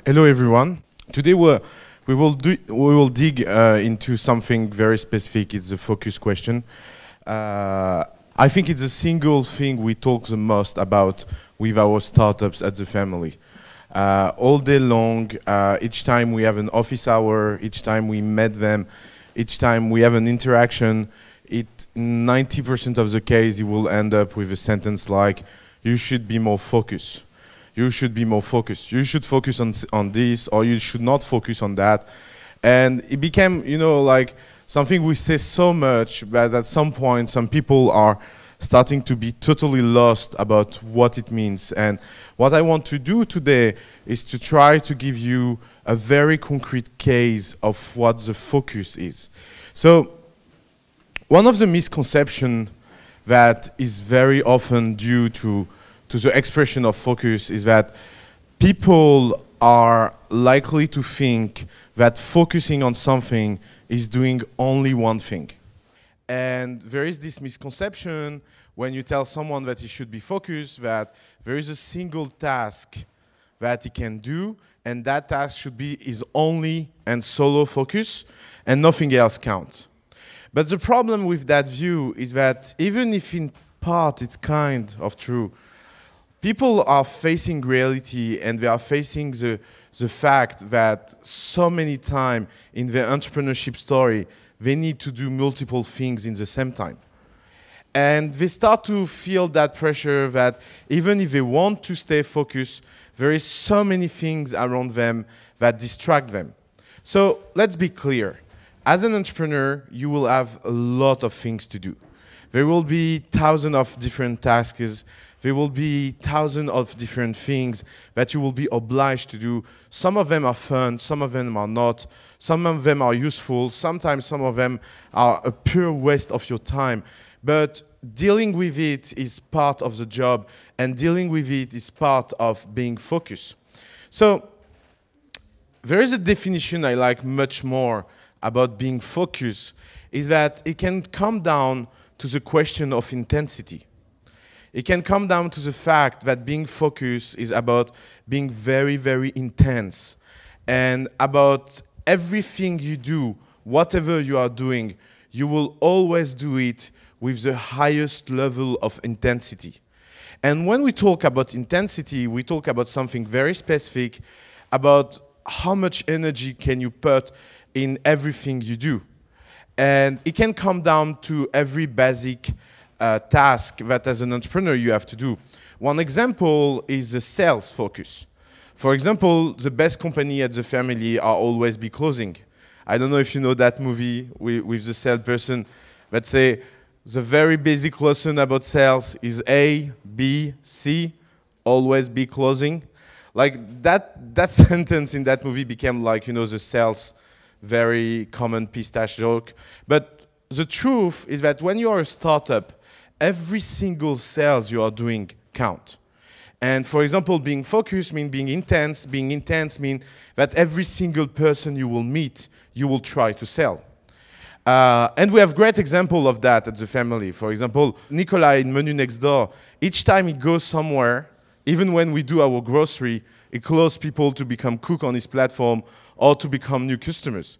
Hello everyone. Today we will dig into something very specific. It's the focus question. I think it's the single thing we talk the most about with our startups at the family. All day long, each time we have an office hour, each time we met them, each time we have an interaction, 90% of the case it will end up with a sentence like, you should be more focused. You should be more focused. You should focus on this, or you should not focus on that. And it became, you know, like something we say so much that at some point some people are starting to be totally lost about what it means. And what I want to do today is to try to give you a very concrete case of what the focus is. So one of the misconceptions that is very often due to the expression of focus is that people are likely to think that focusing on something is doing only one thing. And there is this misconception when you tell someone that he should be focused, that there is a single task that he can do, and that task should be his only and solo focus, and nothing else counts. But the problem with that view is that even if in part it's kind of true, people are facing reality, and they are facing the fact that so many times in their entrepreneurship story, they need to do multiple things in the same time. And they start to feel that pressure that even if they want to stay focused, there is so many things around them that distract them. So let's be clear. As an entrepreneur, you will have a lot of things to do. There will be thousands of different tasks. There will be thousands of different things that you will be obliged to do. Some of them are fun, some of them are not. Some of them are useful. Sometimes some of them are a pure waste of your time. But dealing with it is part of the job, and dealing with it is part of being focused. So there is a definition I like much more about being focused, is that it can come down to the question of intensity. It can come down to the fact that being focused is about being very, very intense, and about everything you do, whatever you are doing, you will always do it with the highest level of intensity. And when we talk about intensity, we talk about something very specific, about how much energy can you put in everything you do. And it can come down to every basic task that as an entrepreneur you have to do. One example is the sales focus. For example, the best company at the family are always be closing. I don't know if you know that movie with the salesperson that say the very basic lesson about sales is A, B, C, always be closing. Like that sentence in that movie became like, you know, the sales very common pistache joke. But the truth is that when you are a startup, every single sales you are doing count. And for example, being focused means being intense. Being intense means that every single person you will meet, you will try to sell. And we have great example of that at the family. For example, Nikolai in Menu Next Door, each time he goes somewhere, even when we do our grocery, he closes people to become cook on his platform or to become new customers.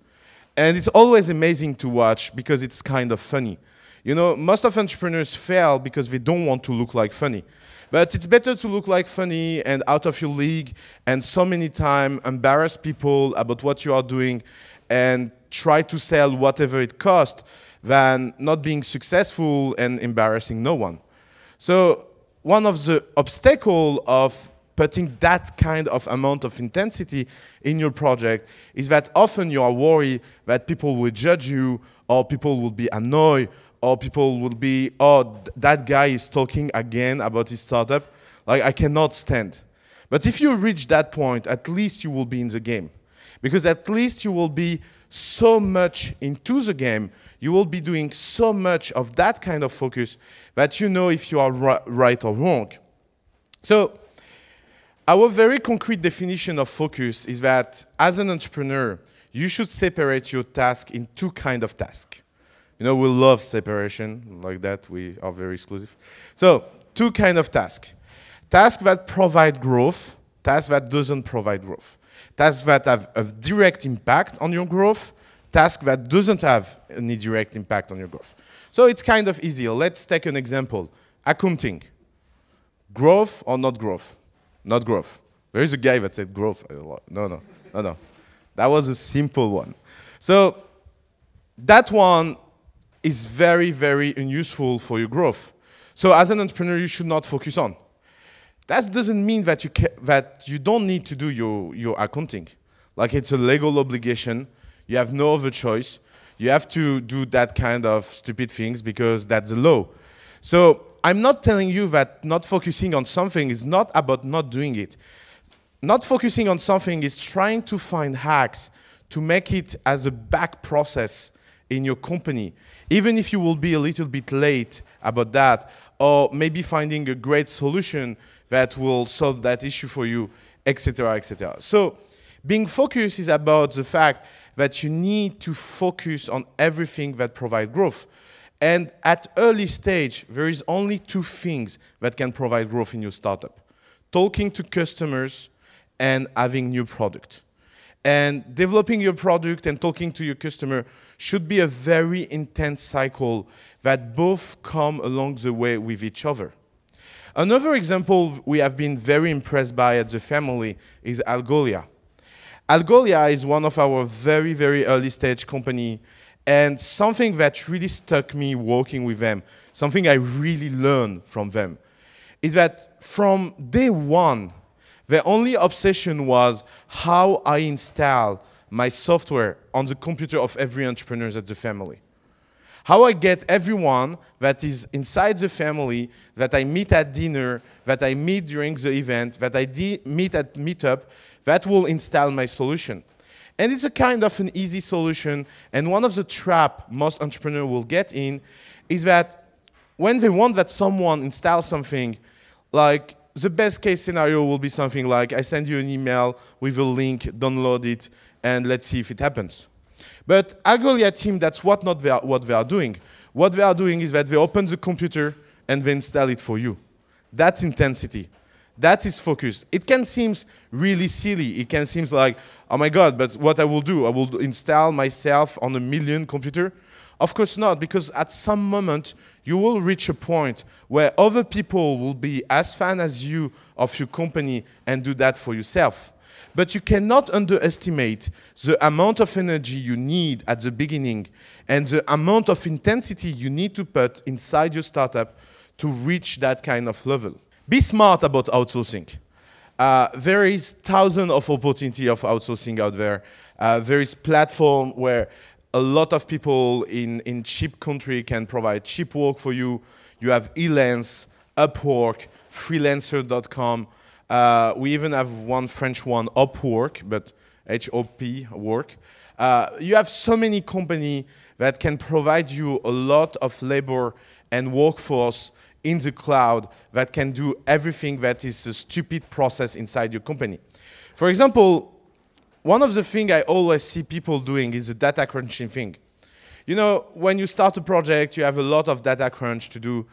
And it's always amazing to watch because it's kind of funny. You know, most of entrepreneurs fail because they don't want to look like funny. But it's better to look like funny and out of your league and so many times embarrass people about what you are doing and try to sell whatever it costs than not being successful and embarrassing no one. So one of the obstacles of putting that kind of amount of intensity in your project is that often you are worried that people will judge you, or people will be annoyed, or people will be, oh, that guy is talking again about his startup. Like, I cannot stand. But if you reach that point, at least you will be in the game. Because at least you will be so much into the game, you will be doing so much of that kind of focus that you know if you are right or wrong. So our very concrete definition of focus is that as an entrepreneur, you should separate your task in two kinds of tasks. You know, we love separation like that. We are very exclusive. So two kinds of tasks. Tasks that provide growth, tasks that doesn't provide growth. Tasks that have a direct impact on your growth, tasks that doesn't have any direct impact on your growth. So it's kind of easy. Let's take an example. Accounting. Growth or not growth? Not growth. There is a guy that said growth. No. That was a simple one. So that one is very, very unuseful for your growth. So as an entrepreneur, you should not focus on. That doesn't mean that you don't need to do your accounting. Like it's a legal obligation. You have no other choice. You have to do that kind of stupid things because that's the law. So I'm not telling you that not focusing on something is not about not doing it. Not focusing on something is trying to find hacks to make it as a back process in your company, even if you will be a little bit late about that, or maybe finding a great solution that will solve that issue for you, etc., etc. So being focused is about the fact that you need to focus on everything that provides growth. And at early stage, there is only two things that can provide growth in your startup: talking to customers and having new product. And developing your product and talking to your customer should be a very intense cycle that both come along the way with each other. Another example we have been very impressed by at the family is Algolia. Algolia is one of our very, very early stage company, and something that really stuck me working with them, something I really learned from them, is that from day one, their only obsession was how I install my software on the computer of every entrepreneur at the family. How I get everyone that is inside the family, that I meet at dinner, that I meet during the event, that I meet at meetup, that will install my solution. And it's a kind of an easy solution, and one of the traps most entrepreneurs will get in is that when they want that someone installs something, like the best case scenario will be something like, I send you an email with a link, download it, and let's see if it happens. But Algolia team, that's what they are doing. What they are doing is that they open the computer and they install it for you. That's intensity. That is focus. It can seem really silly. It can seem like, oh my God, but what I will install myself on 1 million computer? Of course not, because at some moment, you will reach a point where other people will be as fan as you of your company and do that for yourself. But you cannot underestimate the amount of energy you need at the beginning and the amount of intensity you need to put inside your startup to reach that kind of level. Be smart about outsourcing. There is thousands of opportunity of outsourcing out there. There is platform where a lot of people in cheap country can provide cheap work for you. You have Elance, Upwork, freelancer.com. We even have one French one, Upwork, but H-O-P, work. You have so many companies that can provide you a lot of labor and workforce in the cloud that can do everything that is a stupid process inside your company. For example, one of the things I always see people doing is the data crunching thing. You know, when you start a project, you have a lot of data crunch to do.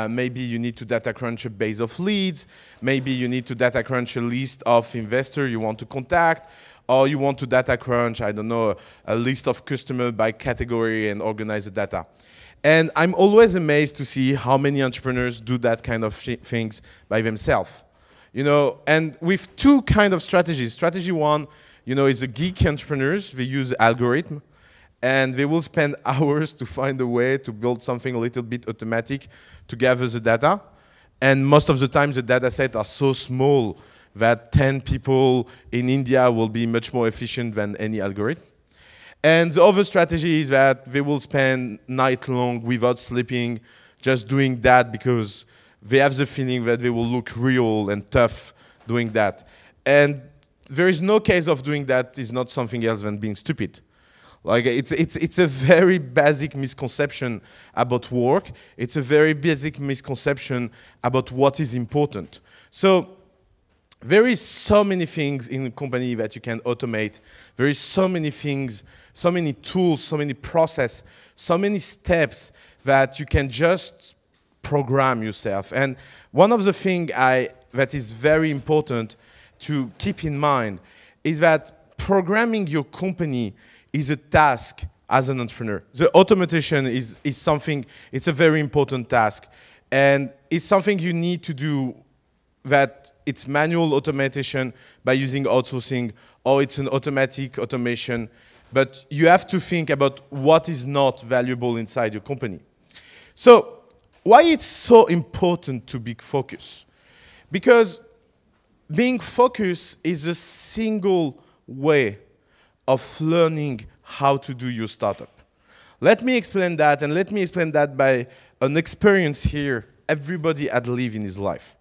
Maybe you need to data crunch a base of leads. Maybe you need to data crunch a list of investors you want to contact. Or you want to data crunch, I don't know, a list of customers by category and organize the data. And I'm always amazed to see how many entrepreneurs do that kind of things by themselves. You know, and with two kind of strategies. Strategy one, you know, is the geek entrepreneurs. They use algorithm, and they will spend hours to find a way to build something a little bit automatic to gather the data. And most of the time, the data sets are so small that 10 people in India will be much more efficient than any algorithm. And the other strategy is that they will spend night long without sleeping, just doing that because they have the feeling that they will look real and tough doing that. And there is no case of doing that is not something else than being stupid. Like it's a very basic misconception about work. It's a very basic misconception about what is important. So there is so many things in a company that you can automate. There is so many things, so many tools, so many processes, so many steps that you can just program yourself. And one of the things that is very important to keep in mind is that programming your company is a task as an entrepreneur. The automation is something, it's a very important task. And it's something you need to do that it's manual automation by using outsourcing, or it's an automatic automation. But you have to think about what is not valuable inside your company. So why it's so important to be focused? Because being focused is a single way of learning how to do your startup. Let me explain that, and let me explain that by an experience here everybody had lived in his life.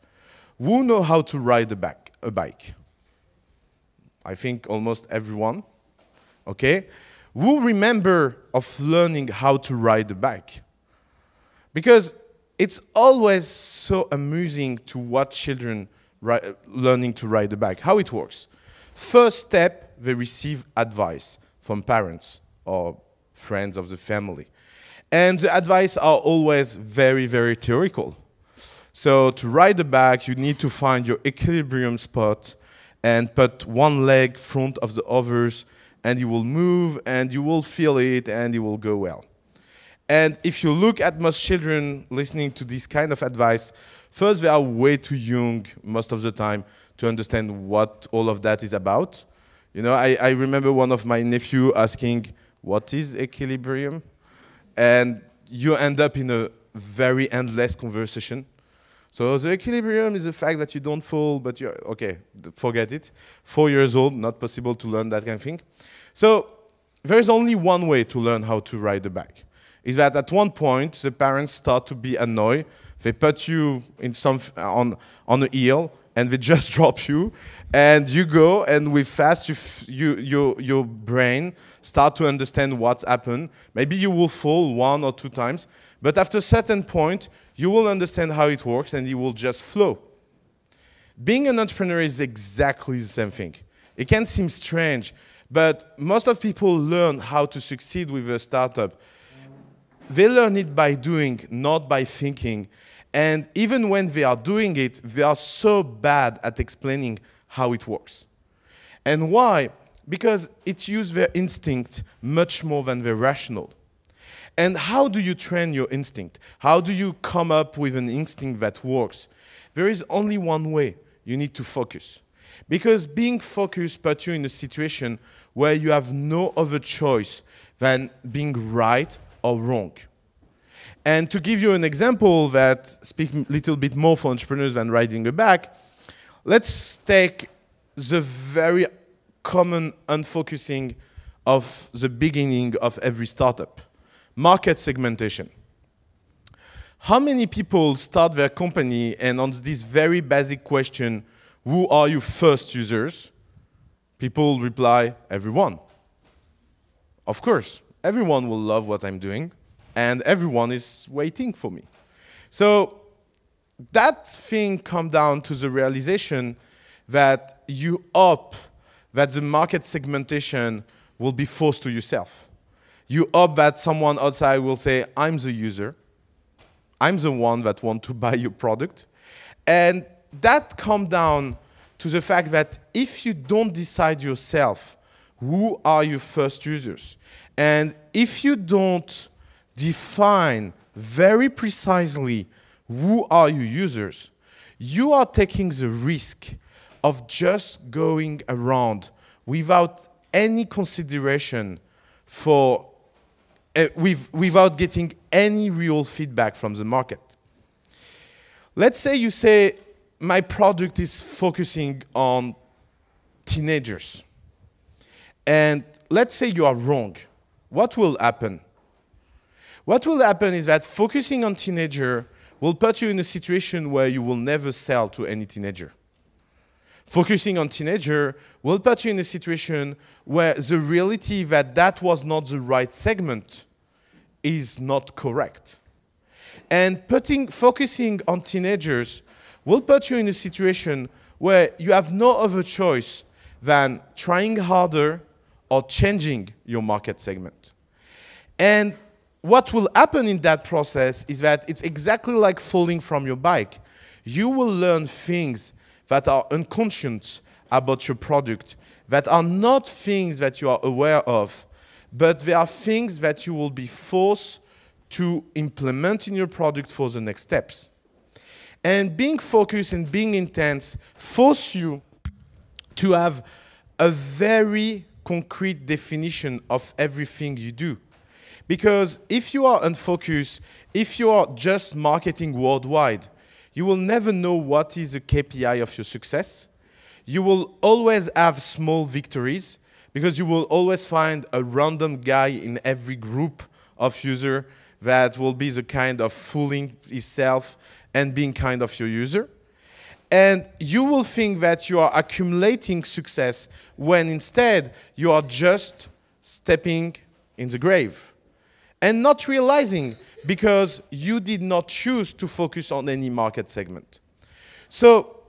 Who know how to ride a bike? I think almost everyone. Okay? Who remember of learning how to ride a bike? Because it's always so amusing to watch children learning to ride a bike. How it works. First step, they receive advice from parents or friends of the family. And the advice are always very, very theoretical. So to ride a bike, you need to find your equilibrium spot and put one leg in front of the others, and you will move, and you will feel it, and it will go well. And if you look at most children listening to this kind of advice, first, they are way too young most of the time to understand what all of that is about. You know, I remember one of my nephew asking, what is equilibrium? And you end up in a very endless conversation. So the equilibrium is the fact that you don't fall, but you're, okay, forget it. 4 years old, not possible to learn that kind of thing. So there's only one way to learn how to ride a bike. Is that at one point, the parents start to be annoyed. They put you in on a hill, and they just drop you, and you go, and with fast, your brain start to understand what's happened. Maybe you will fall 1 or 2 times, but after a certain point, you will understand how it works, and you will just flow. Being an entrepreneur is exactly the same thing. It can seem strange, but most of people learn how to succeed with a startup. They learn it by doing, not by thinking. And even when they are doing it, they are so bad at explaining how it works. And why? Because it uses their instinct much more than their rational. And how do you train your instinct? How do you come up with an instinct that works? There is only one way. You need to focus. Because being focused puts you in a situation where you have no other choice than being right or wrong. And to give you an example that speaks a little bit more for entrepreneurs than riding a bike, let's take the very common unfocusing of the beginning of every startup. Market segmentation. How many people start their company and on this very basic question, who are your first users? People reply, everyone. Of course, everyone will love what I'm doing, and everyone is waiting for me. So that thing comes down to the realization that you hope that the market segmentation will be forced to yourself. You hope that someone outside will say, I'm the user. I'm the one that wants to buy your product. And that comes down to the fact that if you don't decide yourself who are your first users, and if you don't define very precisely who are your users, you are taking the risk of just going around without any consideration for, without getting any real feedback from the market. Let's say you say, my product is focusing on teenagers. And let's say you are wrong. What will happen? What will happen is that focusing on teenager will put you in a situation where you will never sell to any teenager. Focusing on teenager will put you in a situation where the reality that that was not the right segment is not correct. And focusing on teenagers will put you in a situation where you have no other choice than trying harder or changing your market segment. And what will happen in that process is that it's exactly like falling from your bike. You will learn things that are unconscious about your product that are not things that you are aware of, but they are things that you will be forced to implement in your product for the next steps. And being focused and being intense force you to have a very concrete definition of everything you do. Because if you are unfocused, if you are just marketing worldwide, you will never know what is the KPI of your success. You will always have small victories because you will always find a random guy in every group of users that will be the kind of fooling himself and being kind of your user. And you will think that you are accumulating success when instead you are just stepping in the grave and not realizing because you did not choose to focus on any market segment. So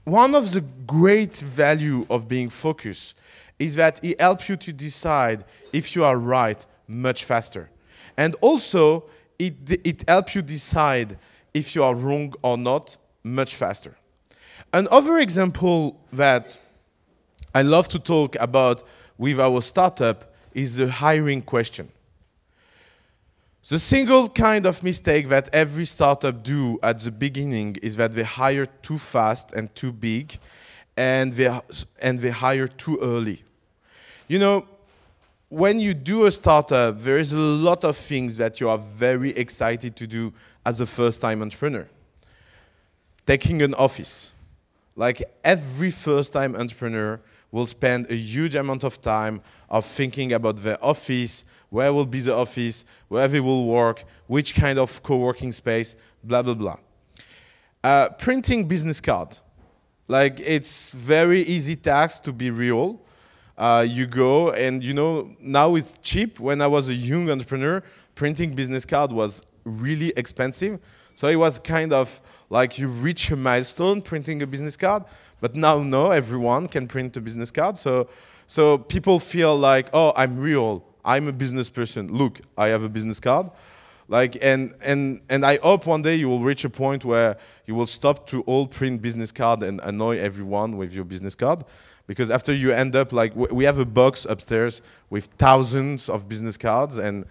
one of the great value of being focused is that it helps you to decide if you are right much faster. And also, it helps you decide if you are wrong or not much faster. Another example that I love to talk about with our startup is the hiring question. The single kind of mistake that every startup do at the beginning is that they hire too fast and too big, and they hire too early. You know, when you do a startup, there is a lot of things that you are very excited to do as a first-time entrepreneur. Taking an office. Like every first-time entrepreneur will spend a huge amount of time of thinking about their office, where will be the office, where they will work, which kind of co-working space, blah, blah, blah. Printing business card. Like it's very easy task to be real. You go and you know, now it's cheap. When I was a young entrepreneur, printing business card was really expensive. So it was kind of like you reach a milestone printing a business card, but now no, everyone can print a business card. So people feel like, oh, I'm real. I'm a business person. Look, I have a business card. Like, and I hope one day you will reach a point where you will stop to all print business card and annoy everyone with your business card. Because after you end up like, we have a box upstairs with thousands of business cards and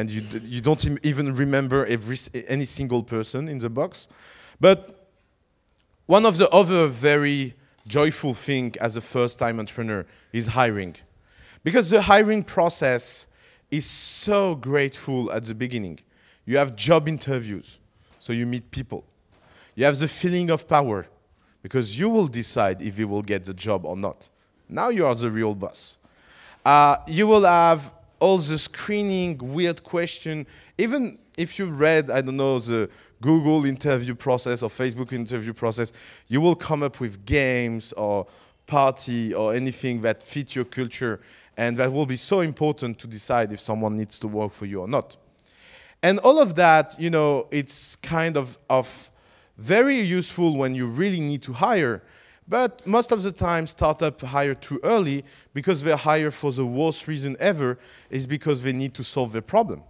you don't even remember any single person in the box. But one of the other very joyful thing as a first-time entrepreneur is hiring. Because the hiring process is so grateful at the beginning. You have job interviews, so you meet people. You have the feeling of power, because you will decide if you will get the job or not. Now you are the real boss. You will have all the screening, weird question. Even if you read, I don't know, the Google interview process or Facebook interview process, you will come up with games or party or anything that fit your culture, and that will be so important to decide if someone needs to work for you or not. And all of that, you know, it's kind of very useful when you really need to hire, but most of the time startups hire too early because they hire for the worst reason ever, is because they need to solve their problem.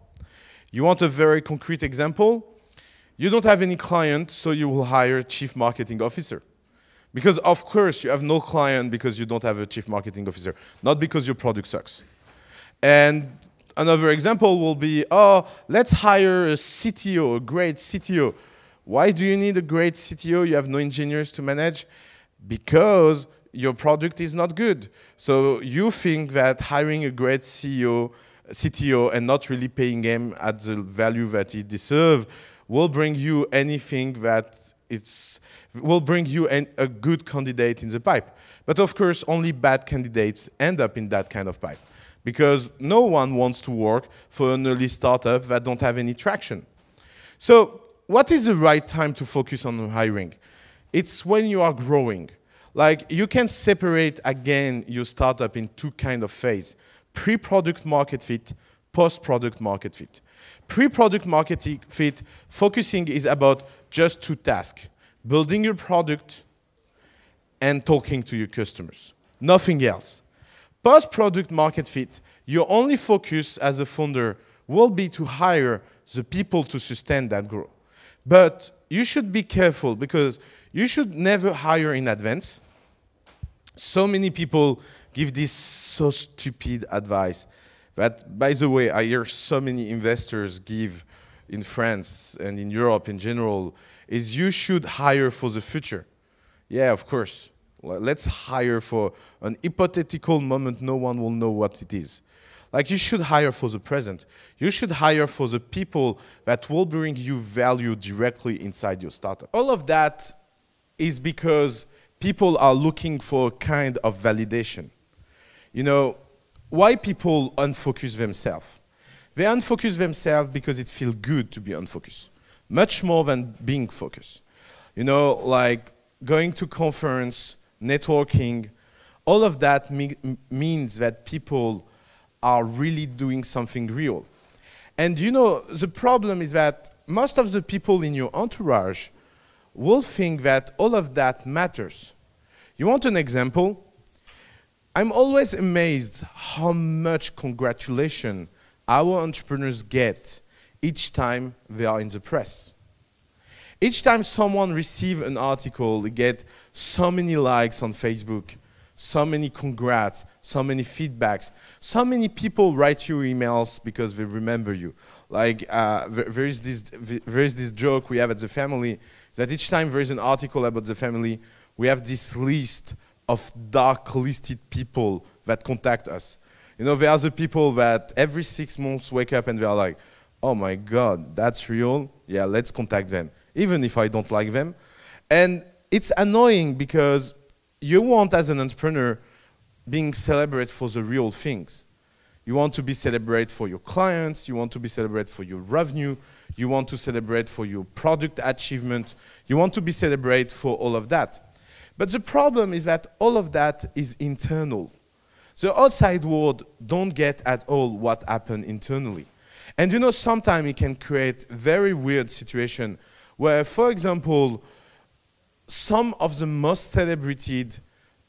You want a very concrete example? You don't have any client, so you will hire a chief marketing officer. Because of course you have no client because you don't have a chief marketing officer, not because your product sucks. And another example will be, oh, let's hire a CTO, a great CTO. Why do you need a great CTO? You have no engineers to manage? Because your product is not good. So you think that hiring a great CTO and not really paying him at the value that he deserves will bring you anything that will bring you a good candidate in the pipe. But of course, only bad candidates end up in that kind of pipe, because no one wants to work for an early startup that don't have any traction. So what is the right time to focus on hiring? It's when you are growing. Like, you can separate again your startup in two kind of phase: pre-product market fit, post-product market fit. Pre-product market fit focusing is about just two tasks: building your product and talking to your customers. Nothing else. Post-product market fit, your only focus as a founder will be to hire the people to sustain that growth. But you should be careful, because you should never hire in advance. So many people give this so stupid advice that, by the way, I hear so many investors give in France and in Europe in general, is you should hire for the future. Yeah, of course. Let's hire for an hypothetical moment no one will know what it is. Like, you should hire for the present. You should hire for the people that will bring you value directly inside your startup. All of that is because people are looking for a kind of validation. You know, why people unfocus themselves? They unfocus themselves because it feels good to be unfocused, much more than being focused. You know, like going to conference, networking, all of that means that people are really doing something real. And you know, the problem is that most of the people in your entourage will think that all of that matters. You want an example? I'm always amazed how much congratulation our entrepreneurs get each time they are in the press. Each time someone receives an article, they get so many likes on Facebook, so many congrats, so many feedbacks, so many people write you emails because they remember you. Like, there is this joke we have at the family, that each time there is an article about the family, we have this list of dark listed people that contact us. You know, there are the people that every 6 months wake up and they are like, oh my God, that's real? Yeah, let's contact them, even if I don't like them. And it's annoying because you want, as an entrepreneur, being celebrated for the real things. You want to be celebrated for your clients, you want to be celebrated for your revenue, you want to celebrate for your product achievement, you want to be celebrated for all of that. But the problem is that all of that is internal. The outside world don't get at all what happened internally. And you know, sometimes it can create very weird situation where, for example, some of the most celebrated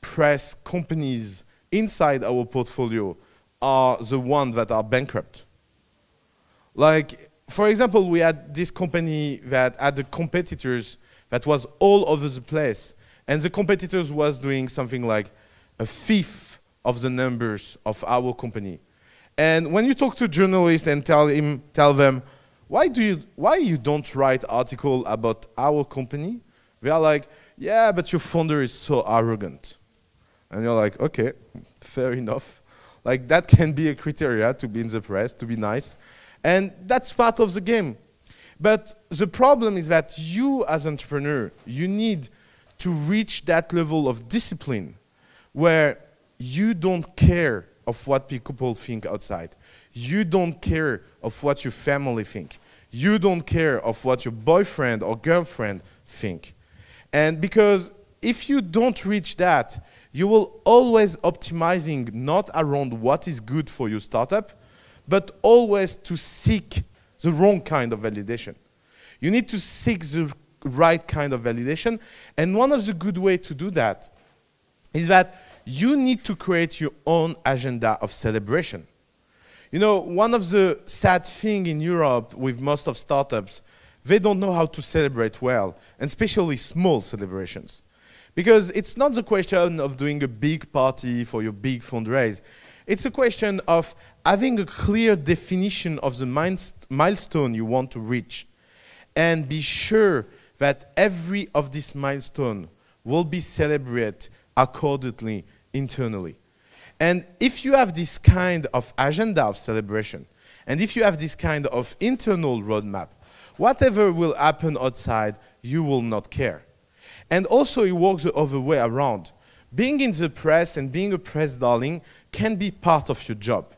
press companies inside our portfolio are the ones that are bankrupt. Like, for example, we had this company that had the competitors that was all over the place, and the competitors was doing something like a fifth of the numbers of our company. And when you talk to journalists and tell them, why you don't write article about our company? They are like, yeah, but your founder is so arrogant. And you're like, okay, fair enough. Like, that can be a criteria to be in the press, to be nice. And that's part of the game. But the problem is that you, as an entrepreneur, you need to reach that level of discipline where you don't care of what people think outside. You don't care of what your family think. You don't care of what your boyfriend or girlfriend think. And because if you don't reach that, you will always optimizing not around what is good for your startup, but always to seek the wrong kind of validation. You need to seek the right kind of validation. And one of the good ways to do that is that you need to create your own agenda of celebration. You know, one of the sad things in Europe with most of startups, they don't know how to celebrate well, and especially small celebrations. Because it's not the question of doing a big party for your big fundraise. It's a question of having a clear definition of the milestone you want to reach, and be sure that every of these milestones will be celebrated accordingly internally. And if you have this kind of agenda of celebration, and if you have this kind of internal roadmap, whatever will happen outside, you will not care. And also, it works the other way around. Being in the press and being a press darling can be part of your job.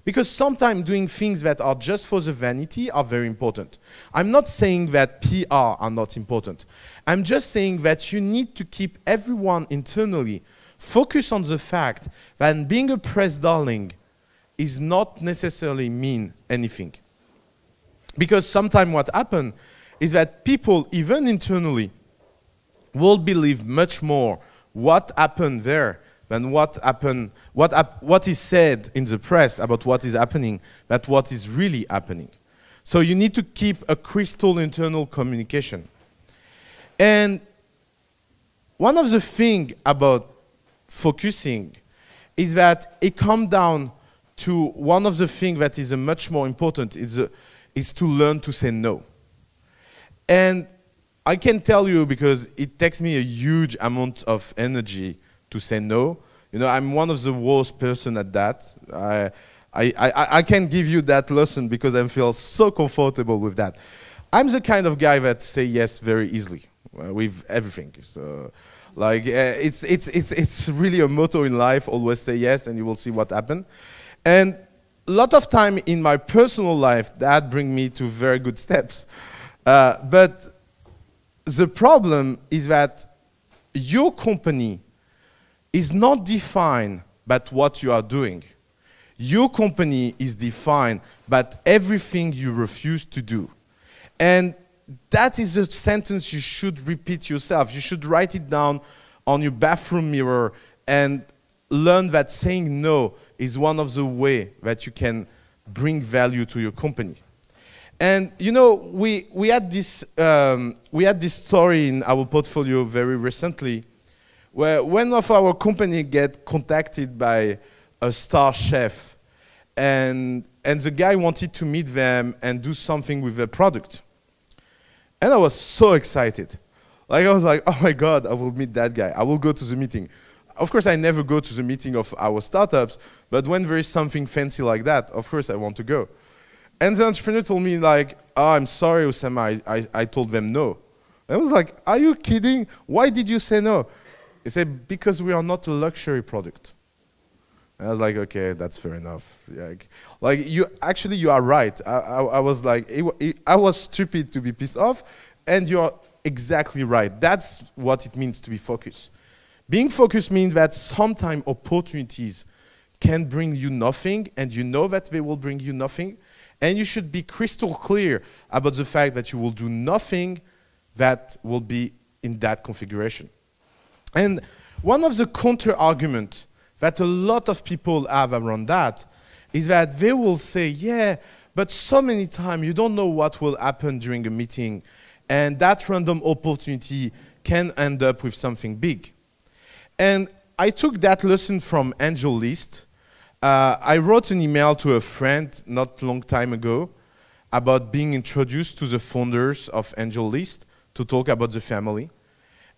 Because sometimes doing things that are just for the vanity are very important. I'm not saying that PR are not important. I'm just saying that you need to keep everyone internally focused on the fact that being a press darling is not necessarily mean anything. Because sometimes what happens is that people, even internally, will believe much more what happened there than what is said in the press about what is happening than what is really happening. So you need to keep a crystal internal communication. And one of the things about focusing is that it comes down to one of the things that is much more important is to learn to say no. And I can tell you, because it takes me a huge amount of energy to say no. You know, I'm one of the worst person at that. I can give you that lesson because I feel so comfortable with that. I'm the kind of guy that say yes very easily with everything. So, like, it's really a motto in life, always say yes and you will see what happens. And a lot of time in my personal life, that brings me to very good steps. But the problem is that your company is not defined by what you are doing. Your company is defined by everything you refuse to do. And that is a sentence you should repeat yourself. You should write it down on your bathroom mirror and learn that saying no is one of the ways that you can bring value to your company. And you know, we had this story in our portfolio very recently, where one of our company get contacted by a star chef, and the guy wanted to meet them and do something with their product. And I was so excited. Like, I was like, oh my God, I will meet that guy. I will go to the meeting. Of course, I never go to the meeting of our startups, but when there is something fancy like that, of course I want to go. And the entrepreneur told me like, oh, I'm sorry, Oussama, I told them no. I was like, are you kidding? Why did you say no? He said, because we are not a luxury product. And I was like, okay, that's fair enough. Yeah, like you are right. I was like, I was stupid to be pissed off, and you're exactly right. That's what it means to be focused. Being focused means that sometimes opportunities can bring you nothing, and you know that they will bring you nothing, and you should be crystal clear about the fact that you will do nothing that will be in that configuration. And one of the counter-arguments that a lot of people have around that is that they will say, yeah, but so many times you don't know what will happen during a meeting, and that random opportunity can end up with something big. And I took that lesson from Angel List. I wrote an email to a friend not long time ago about being introduced to the founders of Angel List to talk about the family.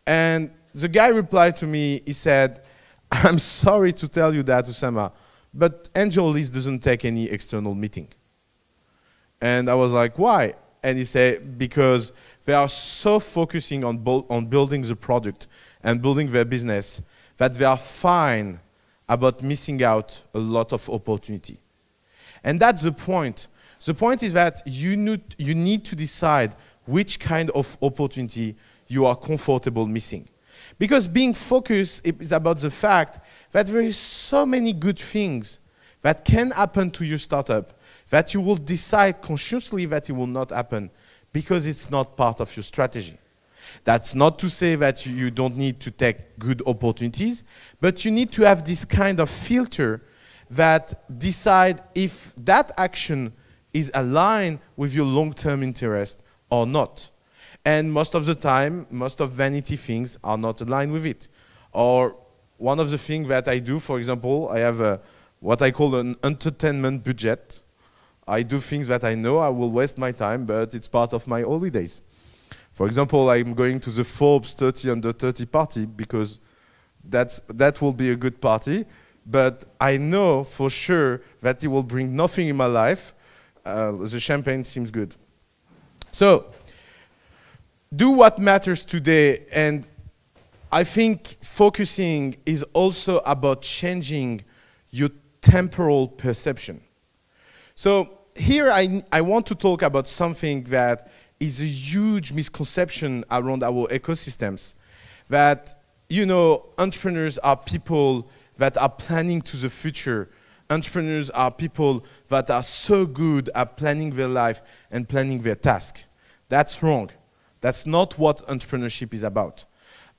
And the guy replied to me, he said, I'm sorry to tell you that, Oussama, but Angel List doesn't take any external meeting. And I was like, why? And he said, because they are so focusing on building the product and building their business that they are fine about missing out a lot of opportunity. And that's the point. The point is that you need to decide which kind of opportunity you are comfortable missing. Because being focused is about the fact that there is so many good things that can happen to your startup that you will decide consciously that it will not happen because it's not part of your strategy. That's not to say that you don't need to take good opportunities, but you need to have this kind of filter that decide if that action is aligned with your long-term interest or not. And most of the time, most of vanity things are not aligned with it. Or one of the things that I do, for example, I have what I call an entertainment budget. I do things that I know I will waste my time, but it's part of my holidays. For example, I'm going to the Forbes 30 under 30 party because that will be a good party, but I know for sure that it will bring nothing in my life. The champagne seems good. So, do what matters today, and I think focusing is also about changing your temporal perception. So here I want to talk about something that is a huge misconception around our ecosystems, that, you know, entrepreneurs are people that are planning to the future. Entrepreneurs are people that are so good at planning their life and planning their task. That's wrong. That's not what entrepreneurship is about.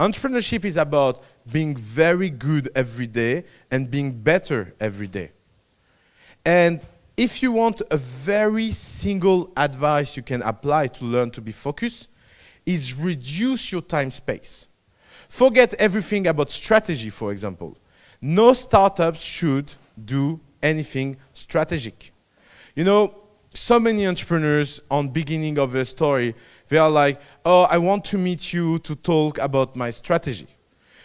Entrepreneurship is about being very good every day and being better every day. And if you want a very single advice you can apply to learn to be focused, is reduce your time space. Forget everything about strategy, for example. No startups should do anything strategic. You know, so many entrepreneurs on beginning of their story, they are like, oh, I want to meet you to talk about my strategy.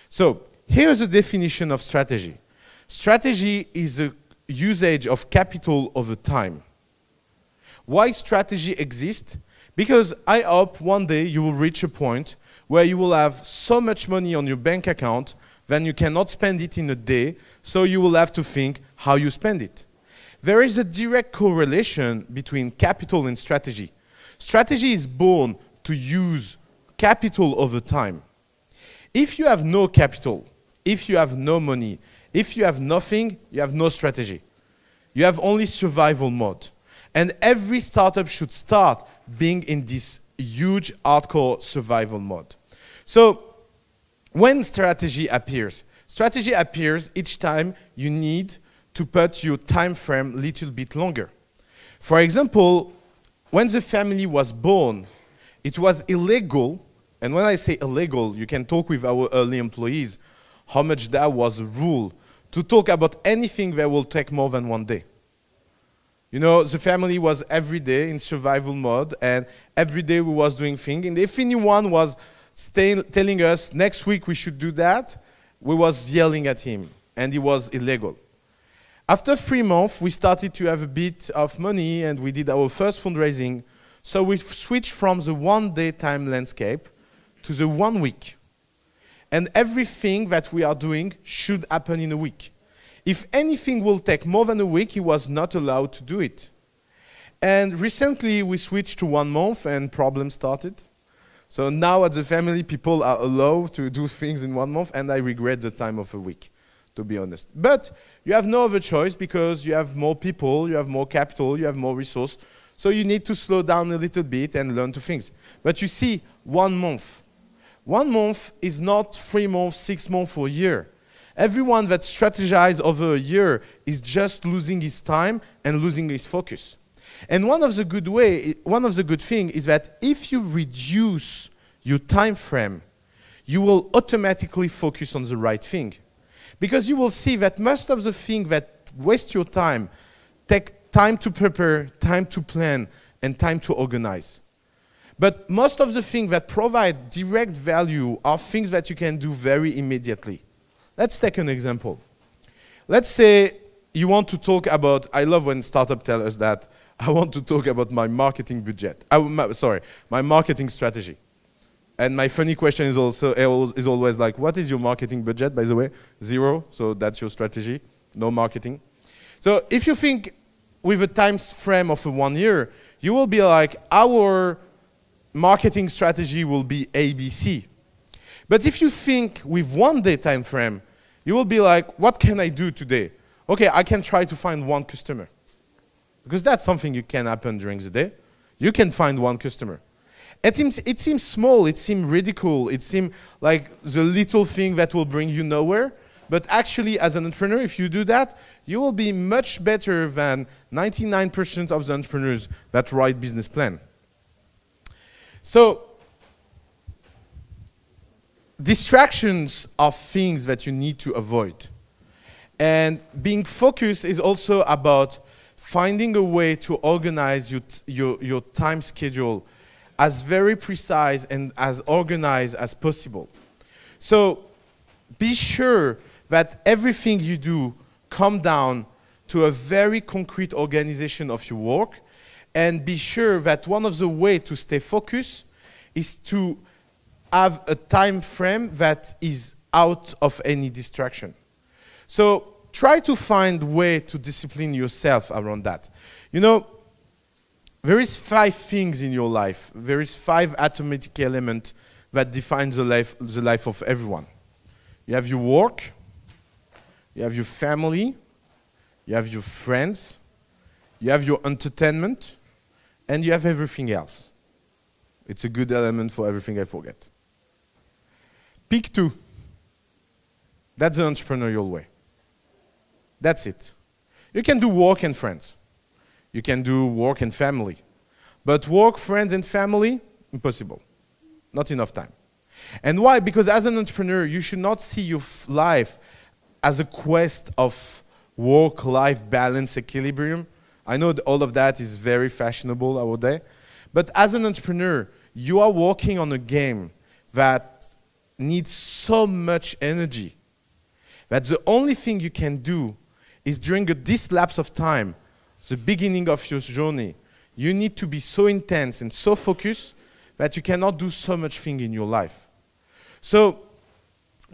So here's a definition of strategy. Strategy is a usage of capital over time. Why strategy exists? Because I hope one day you will reach a point where you will have so much money on your bank account that you cannot spend it in a day, so you will have to think how you spend it. There is a direct correlation between capital and strategy. Strategy is born to use capital over time. If you have no capital, if you have no money, if you have nothing, you have no strategy. You have only survival mode. And every startup should start being in this huge hardcore survival mode. So when strategy appears each time you need to put your time frame a little bit longer. For example, when the family was born, it was illegal, and when I say illegal, you can talk with our early employees, how much that was a rule, to talk about anything that will take more than one day. You know, the family was every day in survival mode, and every day we was doing things, and if anyone was telling us next week we should do that, we was yelling at him, and it was illegal. After 3 months, we started to have a bit of money, and we did our first fundraising, so we switched from the one-day time landscape to the 1 week. And everything that we are doing should happen in a week. If anything will take more than a week, he was not allowed to do it. And recently, we switched to 1 month, and problems started. So now at the family, people are allowed to do things in 1 month, and I regret the time of a week, to be honest. But you have no other choice because you have more people, you have more capital, you have more resource. So you need to slow down a little bit and learn to things. But you see, 1 month. 1 month is not 3 months, 6 months, or a year. Everyone that strategizes over a year is just losing his time and losing his focus. And one of the good things is that if you reduce your time frame, you will automatically focus on the right thing. Because you will see that most of the things that waste your time take time to prepare, time to plan, and time to organize. But most of the things that provide direct value are things that you can do very immediately. Let's take an example. Let's say you want to talk about, I love when startups tell us that, I want to talk about my marketing budget. My marketing strategy. And my funny question is always like, what is your marketing budget, by the way? 0, so that's your strategy, no marketing. So if you think with a time frame of 1 year, you will be like, our marketing strategy will be ABC. But if you think with 1 day time frame, you will be like, what can I do today? Okay, I can try to find 1 customer. Because that's something you can happen during the day. You can find 1 customer. It seems small, it seems ridiculous, it seems like the little thing that will bring you nowhere. But actually, as an entrepreneur, if you do that, you will be much better than 99% of the entrepreneurs that write business plan. So, distractions are things that you need to avoid. And being focused is also about finding a way to organize your time schedule as very precise and as organized as possible. So be sure that everything you do come down to a very concrete organization of your work, and be sure that one of the ways to stay focused is to have a time frame that is out of any distraction. So try to find a way to discipline yourself around that. You know, there is 5 things in your life. There is 5 atomic elements that define the life of everyone. You have your work, you have your family, you have your friends, you have your entertainment, and you have everything else. It's a good element for everything I forget. Pick 2. That's the entrepreneurial way. That's it. You can do work and friends. You can do work and family. But work, friends, and family, impossible. Not enough time. And why? Because as an entrepreneur, you should not see your life as a quest of work-life balance equilibrium. I know that all of that is very fashionable nowadays. But as an entrepreneur, you are working on a game that needs so much energy that the only thing you can do is during this lapse of time, the beginning of your journey, you need to be so intense and so focused that you cannot do so much thing in your life. So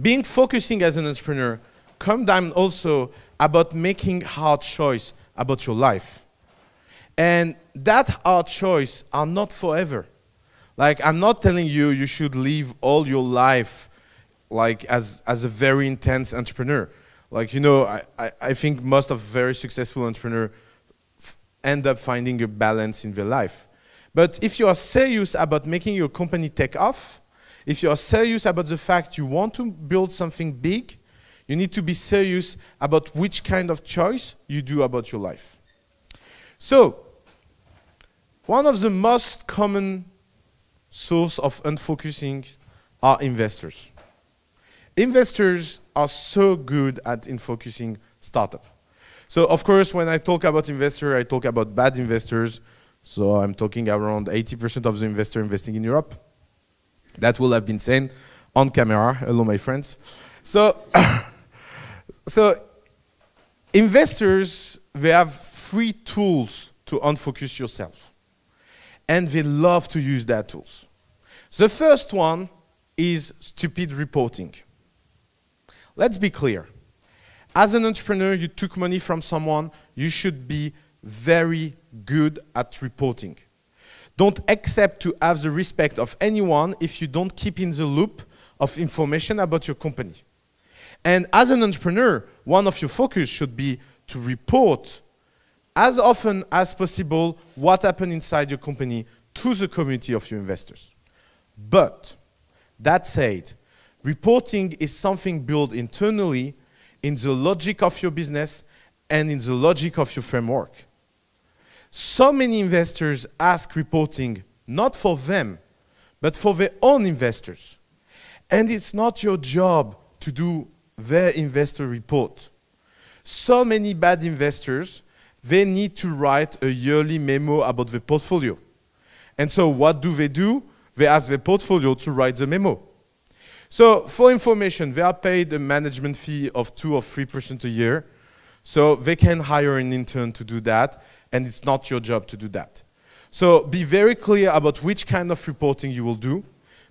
being focusing as an entrepreneur comes down also about making hard choice about your life. And that hard choice are not forever. Like, I'm not telling you you should live all your life like as a very intense entrepreneur. Like, you know, I think most of very successful entrepreneurs end up finding a balance in their life. But if you are serious about making your company take off, if you are serious about the fact you want to build something big, you need to be serious about which kind of choice you do about your life. So, one of the most common source of unfocusing are investors. Investors are so good at unfocusing startup. So of course, when I talk about investor, I talk about bad investors. So I'm talking around 80% of the investors investing in Europe. That will have been said on camera. Hello, my friends. So, investors, they have 3 tools to unfocus yourself. And they love to use that tools. The first one is stupid reporting. Let's be clear. As an entrepreneur, you took money from someone, you should be very good at reporting. Don't accept to have the respect of anyone if you don't keep in the loop of information about your company. And as an entrepreneur, one of your focus should be to report as often as possible what happened inside your company to the community of your investors. But that said, reporting is something built internally in the logic of your business and in the logic of your framework. So many investors ask reporting not for them, but for their own investors. And it's not your job to do their investor report. So many bad investors, they need to write a yearly memo about the portfolio. And so what do? They ask their portfolio to write the memo. So for information, they are paid a management fee of 2 or 3% a year. So they can hire an intern to do that, and it's not your job to do that. So be very clear about which kind of reporting you will do.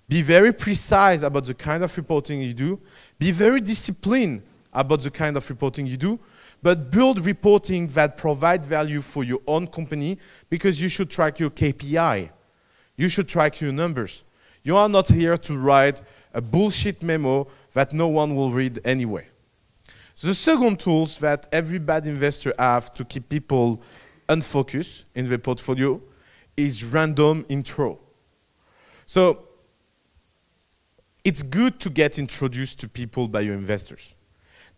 Be very precise about the kind of reporting you do. Be very disciplined about the kind of reporting you do. But build reporting that provides value for your own company, because you should track your KPI. You should track your numbers. You are not here to write a bullshit memo that no one will read anyway. The second tools that every bad investor have to keep people unfocused in their portfolio is random intro. So it's good to get introduced to people by your investors.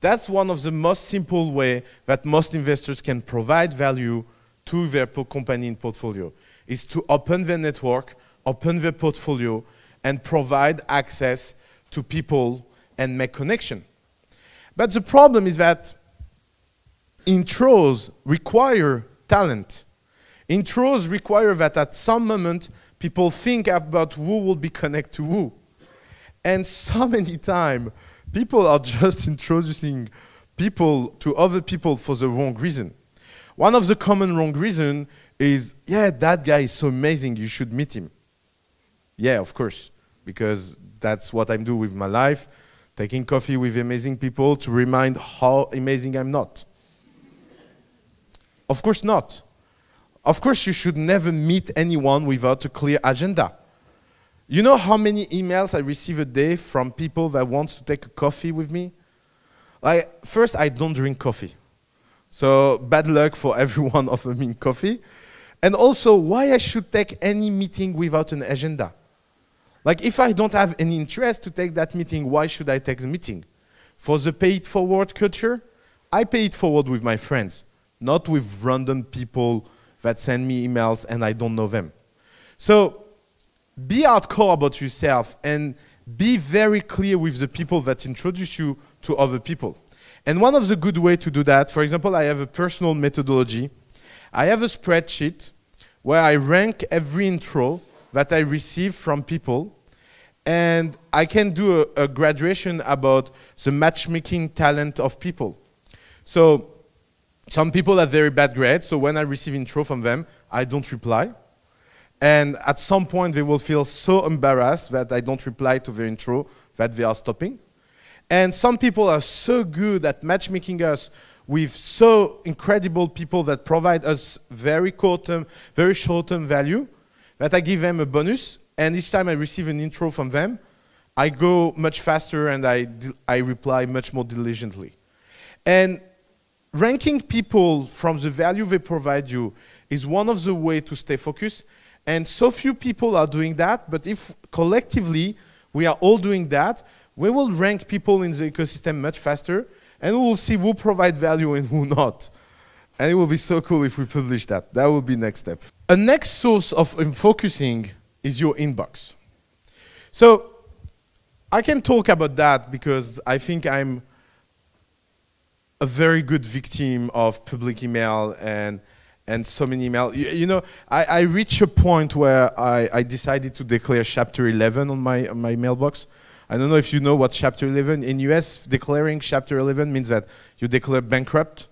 That's one of the most simple ways that most investors can provide value to their company and portfolio, is to open their network, open their portfolio, and provide access to people and make connection. But the problem is that intros require talent. Intros require that at some moment people think about who will be connected to who. And so many times people are just introducing people to other people for the wrong reason. One of the common wrong reasons is, yeah, that guy is so amazing, you should meet him. Yeah, of course, because that's what I do with my life, taking coffee with amazing people to remind how amazing I'm not. Of course not. Of course you should never meet anyone without a clear agenda. You know how many emails I receive a day from people that want to take a coffee with me? Like, first, I don't drink coffee. So bad luck for everyone offering me coffee. And also, why I should take any meeting without an agenda? Like, if I don't have any interest to take that meeting, why should I take the meeting? For the pay it forward culture, I pay it forward with my friends, not with random people that send me emails and I don't know them. So be hardcore about yourself and be very clear with the people that introduce you to other people. And one of the good ways to do that, for example, I have a personal methodology. I have a spreadsheet where I rank every intro that I receive from people, and I can do a graduation about the matchmaking talent of people. So some people have very bad grades, so when I receive intro from them, I don't reply. And at some point, they will feel so embarrassed that I don't reply to their intro that they are stopping. And some people are so good at matchmaking us with so incredible people that provide us very short-term value that I give them a bonus. And each time I receive an intro from them, I go much faster and I reply much more diligently. And ranking people from the value they provide you is one of the ways to stay focused. And so few people are doing that, but if collectively we are all doing that, we will rank people in the ecosystem much faster, and we will see who provide value and who not. And it will be so cool if we publish that. That will be next step. A next source of focusing is your inbox. So I can talk about that because I think I'm a very good victim of public email and so many emails. You know, I reached a point where I decided to declare Chapter 11 on my mailbox. I don't know if you know what Chapter 11, in US, declaring Chapter 11 means that you declare bankrupt.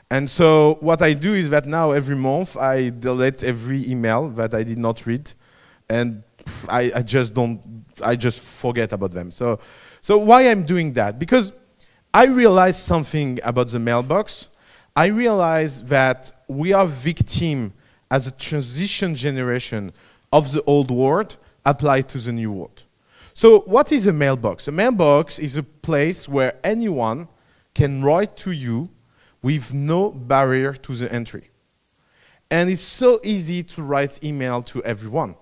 And so what I do is that now every month I delete every email that I did not read, and I just forget about them. So why I'm doing that? Because I realized something about the mailbox. I realized that we are victim as a transition generation of the old world applied to the new world. So what is a mailbox? A mailbox is a place where anyone can write to you with no barrier to the entry. And it's so easy to write email to everyone.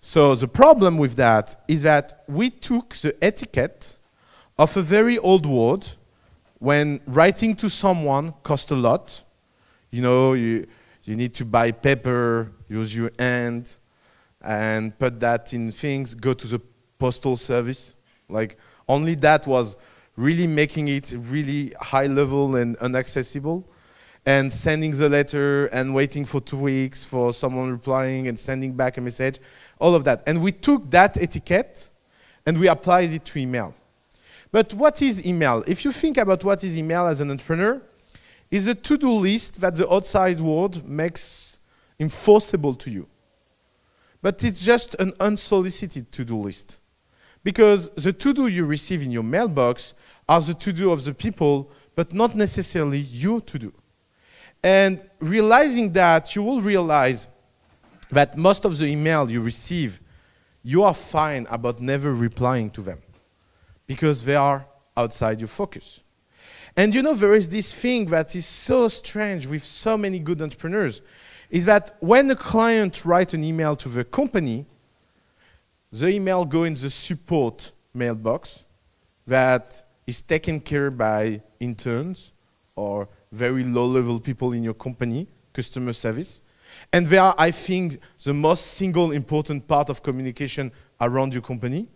So the problem with that is that we took the etiquette of a very old world when writing to someone cost a lot. You know, you need to buy paper, use your hand, and put that in things, go to the postal service. Like, only that was really making it really high level and inaccessible. And sending the letter and waiting for 2 weeks for someone replying and sending back a message, all of that. And we took that etiquette and we applied it to email. But what is email? If you think about what is email as an entrepreneur, it's a to-do list that the outside world makes enforceable to you. But it's just an unsolicited to-do list. Because the to-do you receive in your mailbox are the to-do of the people, but not necessarily your to-do. And realizing that, you will realize that most of the email you receive, you are fine about never replying to them, because they are outside your focus. And you know, there is this thing that is so strange with so many good entrepreneurs, is that when a client writes an email to the company, the email goes in the support mailbox that is taken care by interns or very low-level people in your company, customer service. And they are, I think, the most single important part of communication around your company.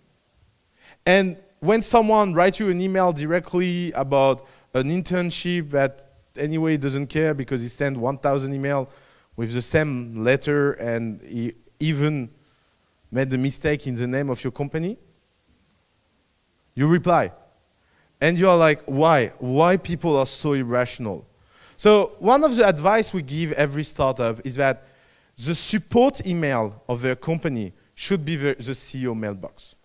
And when someone writes you an email directly about an internship that anyway doesn't care because he sent 1,000 emails with the same letter and he even made a mistake in the name of your company, you reply. And you are like, why? Why people are so irrational? So one of the advice we give every startup is that the support email of their company should be the CEO mailbox.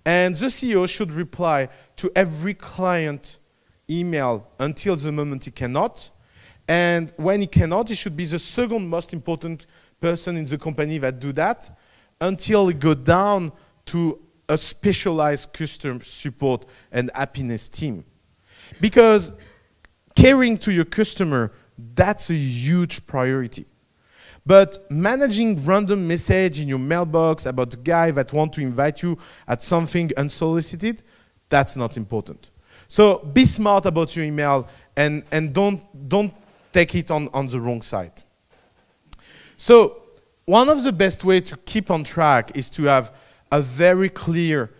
And the CEO should reply to every client email until the moment he cannot. And when he cannot, he should be the second most important person in the company that do that until he go down to a specialized customer support and happiness team. Because caring to your customer, that's a huge priority. But managing random message in your mailbox about a guy that want to invite you at something unsolicited, that's not important. So be smart about your email and don't take it on the wrong side. So one of the best ways to keep on track is to have a very clear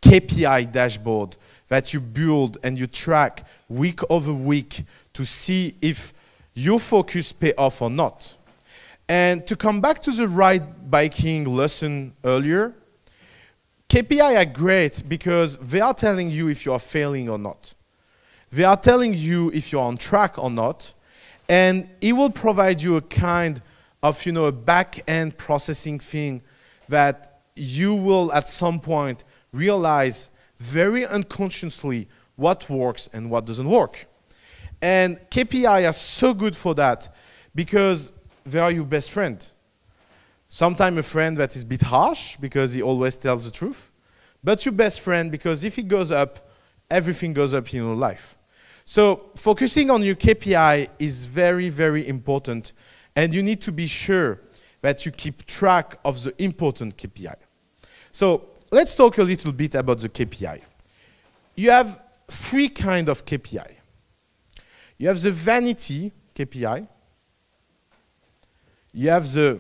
KPI dashboard that you build and you track week over week to see if your focus pay off or not. And to come back to the ride biking lesson earlier, KPI are great because they are telling you if you are failing or not. They are telling you if you're on track or not, and it will provide you a kind of, a back-end processing thing that you will at some point realize very unconsciously what works and what doesn't work. And KPI are so good for that because they are your best friend. Sometimes a friend that is a bit harsh because he always tells the truth, but your best friend because if it goes up, everything goes up in your life. So focusing on your KPI is very, very important, and you need to be sure that you keep track of the important KPI. So let's talk a little bit about the KPI. You have three kinds of KPI. You have the vanity KPI, you have the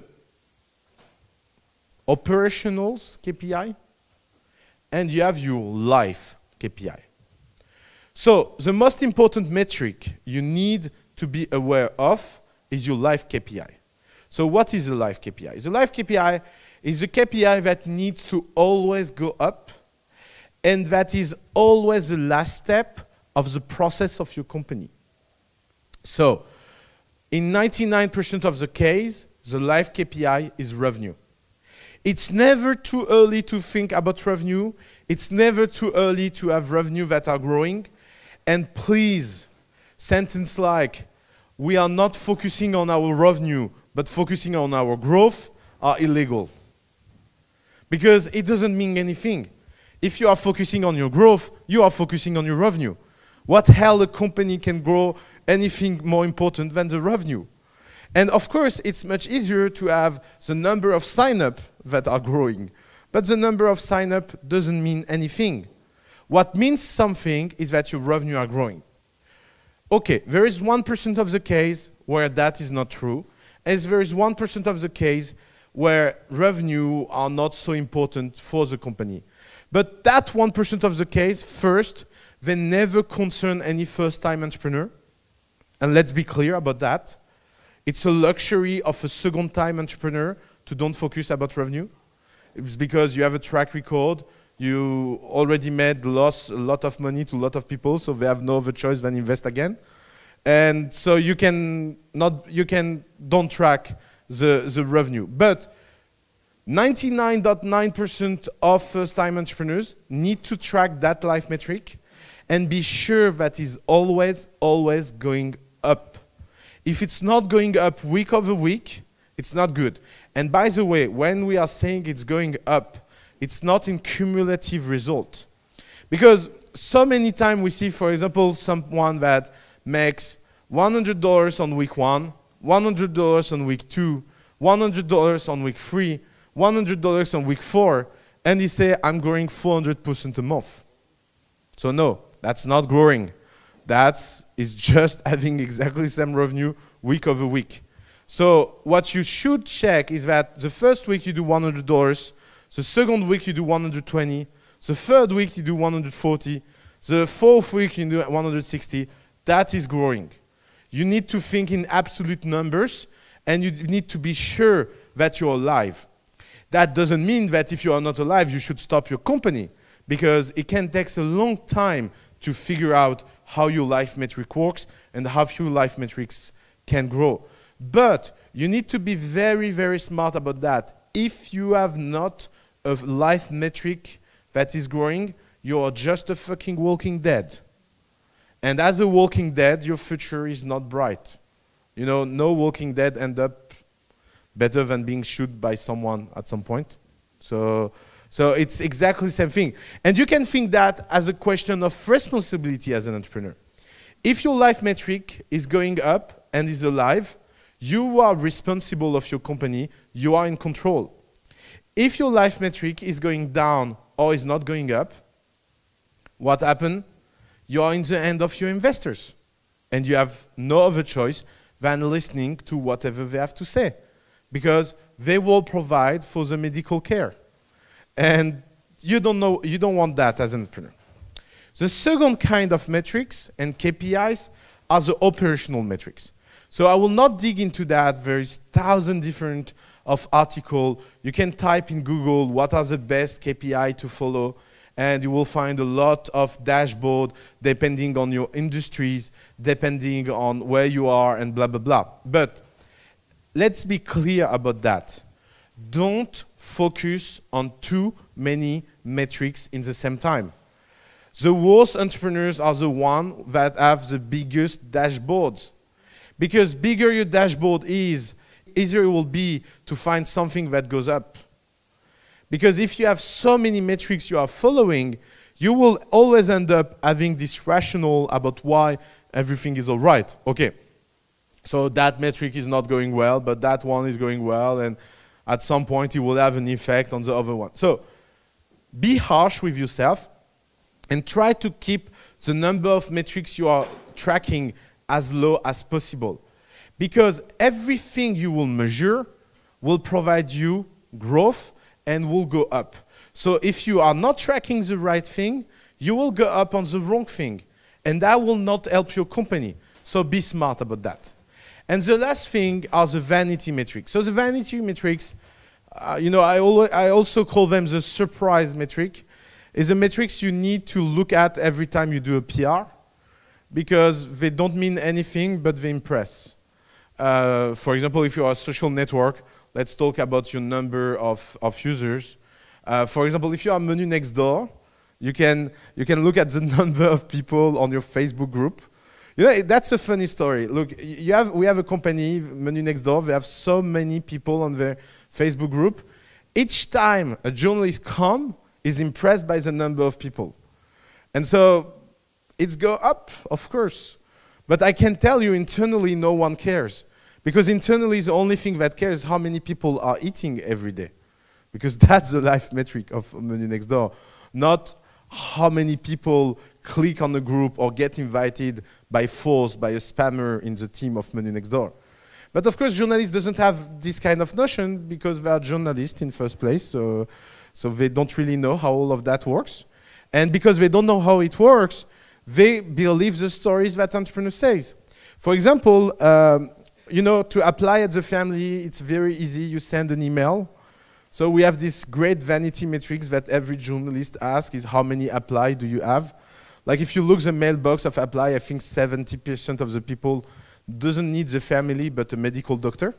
operationals KPI, and you have your life KPI. So the most important metric you need to be aware of is your life KPI. So what is the life KPI? The life KPI is the KPI that needs to always go up, and that is always the last step of the process of your company. So in 99% of the case, the life KPI is revenue. It's never too early to think about revenue. It's never too early to have revenue that are growing. And please, sentence like, we are not focusing on our revenue, but focusing on our growth are illegal. Because it doesn't mean anything. If you are focusing on your growth, you are focusing on your revenue. What hell a company can grow anything more important than the revenue? And of course, it's much easier to have the number of sign-up that are growing. But the number of sign-up doesn't mean anything. What means something is that your revenue are growing. Okay, there is 1% of the case where that is not true, as there is 1% of the case where revenue are not so important for the company. But that 1% of the case, first, they never concern any first-time entrepreneur. And let's be clear about that. It's a luxury of a second-time entrepreneur to don't focus about revenue. It's because you have a track record, you already lost a lot of money to a lot of people, so they have no other choice than invest again. And so you don't track the revenue. But 99.9% of first-time entrepreneurs need to track that life metric and be sure that is always, always going up. If it's not going up week over week, it's not good. And by the way, when we are saying it's going up, it's not in cumulative result. Because so many times we see, for example, someone that makes $100 on week 1, $100 on week 2, $100 on week 3, $100 on week 4, and he say, I'm growing 400% a month. So no, that's not growing. That is just having exactly the same revenue week over week. So what you should check is that the first week you do $100, the second week you do 120, the third week you do 140, the fourth week you do 160. That is growing. You need to think in absolute numbers, and you need to be sure that you're alive. That doesn't mean that if you are not alive, you should stop your company, because it can take a long time to figure out how your life metric works and how your life metrics can grow. But you need to be very, very smart about that. If you have not a life metric that is growing, you are just a fucking walking dead. And as a walking dead, your future is not bright. You know, no walking dead end up better than being shot by someone at some point. So it's exactly the same thing. And you can think that as a question of responsibility as an entrepreneur. If your life metric is going up and is alive, you are responsible of your company, you are in control. If your life metric is going down or is not going up, what happened? You are in the hand of your investors. And you have no other choice than listening to whatever they have to say. Because they will provide for the medical care. And you don't want that as an entrepreneur. The second kind of metrics and KPIs are the operational metrics. So I will not dig into that. There is 1,000 different of article. You can type in Google what are the best KPI to follow, and you will find a lot of dashboard depending on your industries, depending on where you are, and blah, blah, blah. But let's be clear about that. Don't focus on too many metrics in the same time. The worst entrepreneurs are the ones that have the biggest dashboards. Because bigger your dashboard is, easier it will be to find something that goes up. Because if you have so many metrics you are following, you will always end up having this rationale about why everything is all right. Okay, so that metric is not going well, but that one is going well, and at some point it will have an effect on the other one. So be harsh with yourself and try to keep the number of metrics you are tracking as low as possible. Because everything you will measure will provide you growth and will go up. So if you are not tracking the right thing, you will go up on the wrong thing. And that will not help your company. So be smart about that. And the last thing are the vanity metrics. So the vanity metrics, I also call them the surprise metric, is the metrics you need to look at every time you do a PR, because they don't mean anything, but they impress. For example, if you are a social network, let's talk about your number of users. For example, if you are Menu Next Door, you can look at the number of people on your Facebook group. You know, that's a funny story. Look, we have a company, Menu Next Door, they have so many people on their Facebook group. Each time a journalist comes, is impressed by the number of people. And so it's go up, of course. But I can tell you internally no one cares. Because internally the only thing that cares is how many people are eating every day. Because that's the life metric of Menu Next Door. Not how many people click on a group or get invited by force by a spammer in the team of Menu Next Door. But of course journalists doesn't have this kind of notion because they are journalists in first place. So they don't really know how all of that works. And because they don't know how it works, they believe the stories that entrepreneurs say. For example, to apply at the family, it's very easy. You send an email. So we have this great vanity metrics that every journalist asks is how many apply do you have? Like if you look the mailbox of apply, I think 70% of the people doesn't need the family but a medical doctor.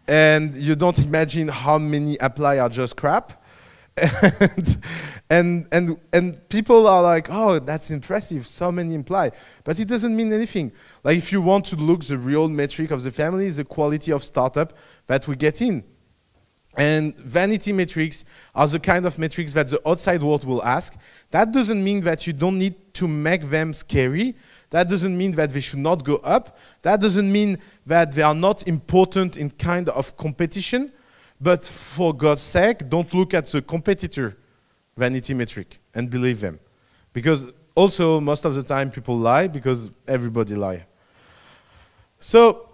And you don't imagine how many apply are just crap. and people are like, oh, that's impressive, so many imply. But it doesn't mean anything. Like if you want to look the real metric of the family is the quality of startup that we get in. And vanity metrics are the kind of metrics that the outside world will ask. That doesn't mean that you don't need to make them scary. That doesn't mean that they should not go up. That doesn't mean that they are not important in kind of competition. But for God's sake, don't look at the competitor vanity metric and believe them. Because also, most of the time, people lie because everybody lies. So,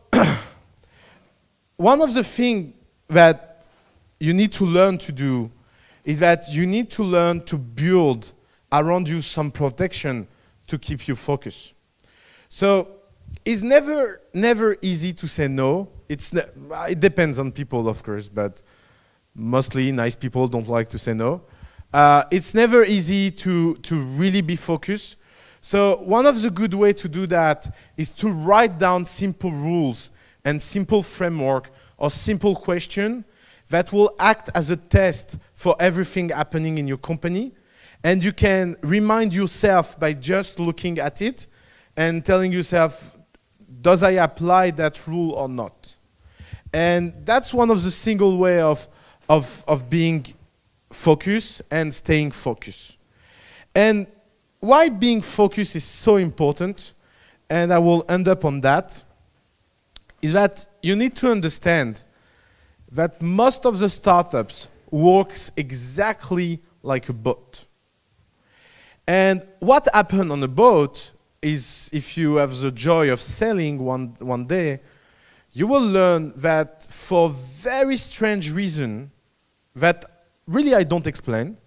one of the things that you need to learn to do is that you need to learn to build around you some protection to keep you focused. So, it's never easy to say no. It depends on people, of course, but mostly nice people don't like to say no. It's never easy to really be focused. So one of the good ways to do that is to write down simple rules and simple framework or simple question that will act as a test for everything happening in your company. And you can remind yourself by just looking at it and telling yourself, does I apply that rule or not? And that's one of the single way of being focused and staying focused. And why being focused is so important, and I will end up on that, is that you need to understand that most of the startups works exactly like a boat. And what happened on a boat is if you have the joy of sailing one day, you will learn that for very strange reason that really I don't explain,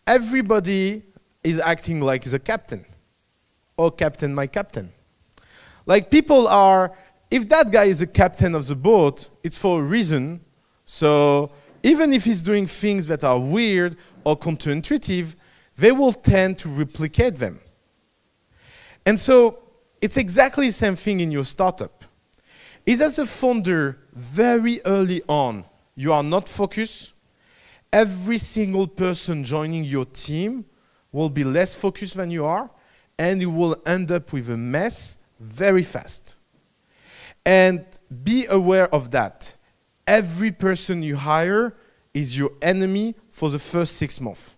everybody is acting like the captain. Oh, captain, my captain. Like people are, if that guy is the captain of the boat, it's for a reason. So even if he's doing things that are weird or counterintuitive, they will tend to replicate them. And so it's exactly the same thing in your startup. Is as a founder, very early on, you are not focused, every single person joining your team will be less focused than you are, and you will end up with a mess very fast. And be aware of that. Every person you hire is your enemy for the first 6 months.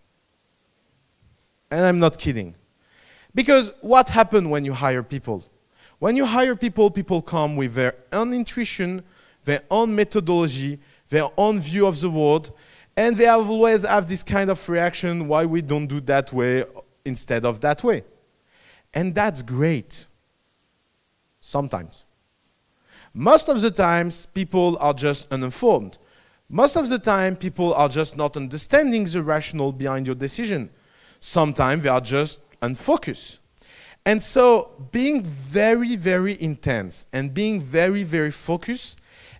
And I'm not kidding. Because what happens when you hire people? When you hire people, people come with their own intuition, their own methodology, their own view of the world, and they always have this kind of reaction, why we don't do that way instead of that way. And that's great. Sometimes. Most of the times, people are just uninformed. Most of the time, people are just not understanding the rationale behind your decision. Sometimes they are just unfocused. And so being very, very intense and being very, very focused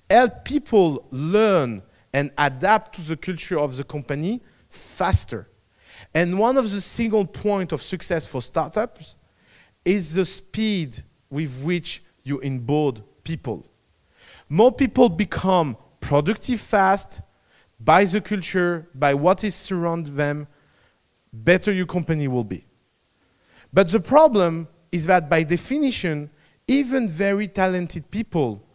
help people learn and adapt to the culture of the company faster. And one of the single points of success for startups is the speed with which you onboard people. More people become productive fast by the culture, by what is surrounding them, better your company will be. But the problem is that by definition, even very talented people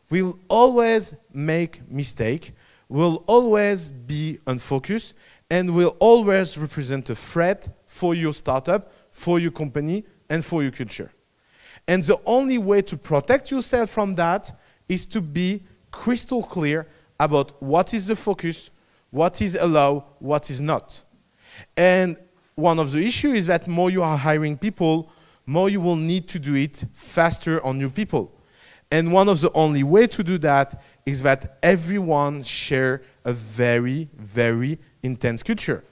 will always make mistakes, will always be unfocused, and will always represent a threat for your startup, for your company, and for your culture. And the only way to protect yourself from that is to be crystal clear about what is the focus, what is allowed, what is not. And one of the issues is that more you are hiring people, more you will need to do it faster on your people. And one of the only way to do that is that everyone share a very, very intense culture.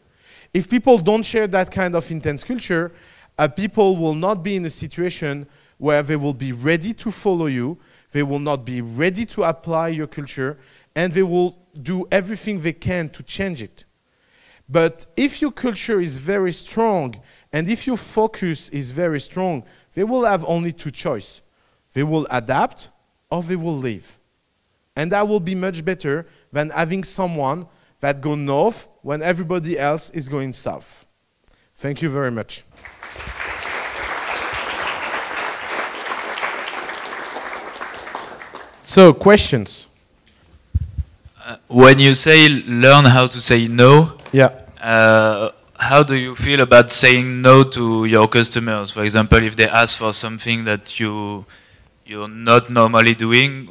If people don't share that kind of intense culture, people will not be in a situation where they will be ready to follow you, they will not be ready to apply your culture, and they will do everything they can to change it. But if your culture is very strong, and if your focus is very strong, they will have only 2 choices. They will adapt, or they will leave. And that will be much better than having someone that goes north when everybody else is going south. Thank you very much. So, questions? When you say learn how to say no, yeah. How do you feel about saying no to your customers? For example, if they ask for something that you're not normally doing,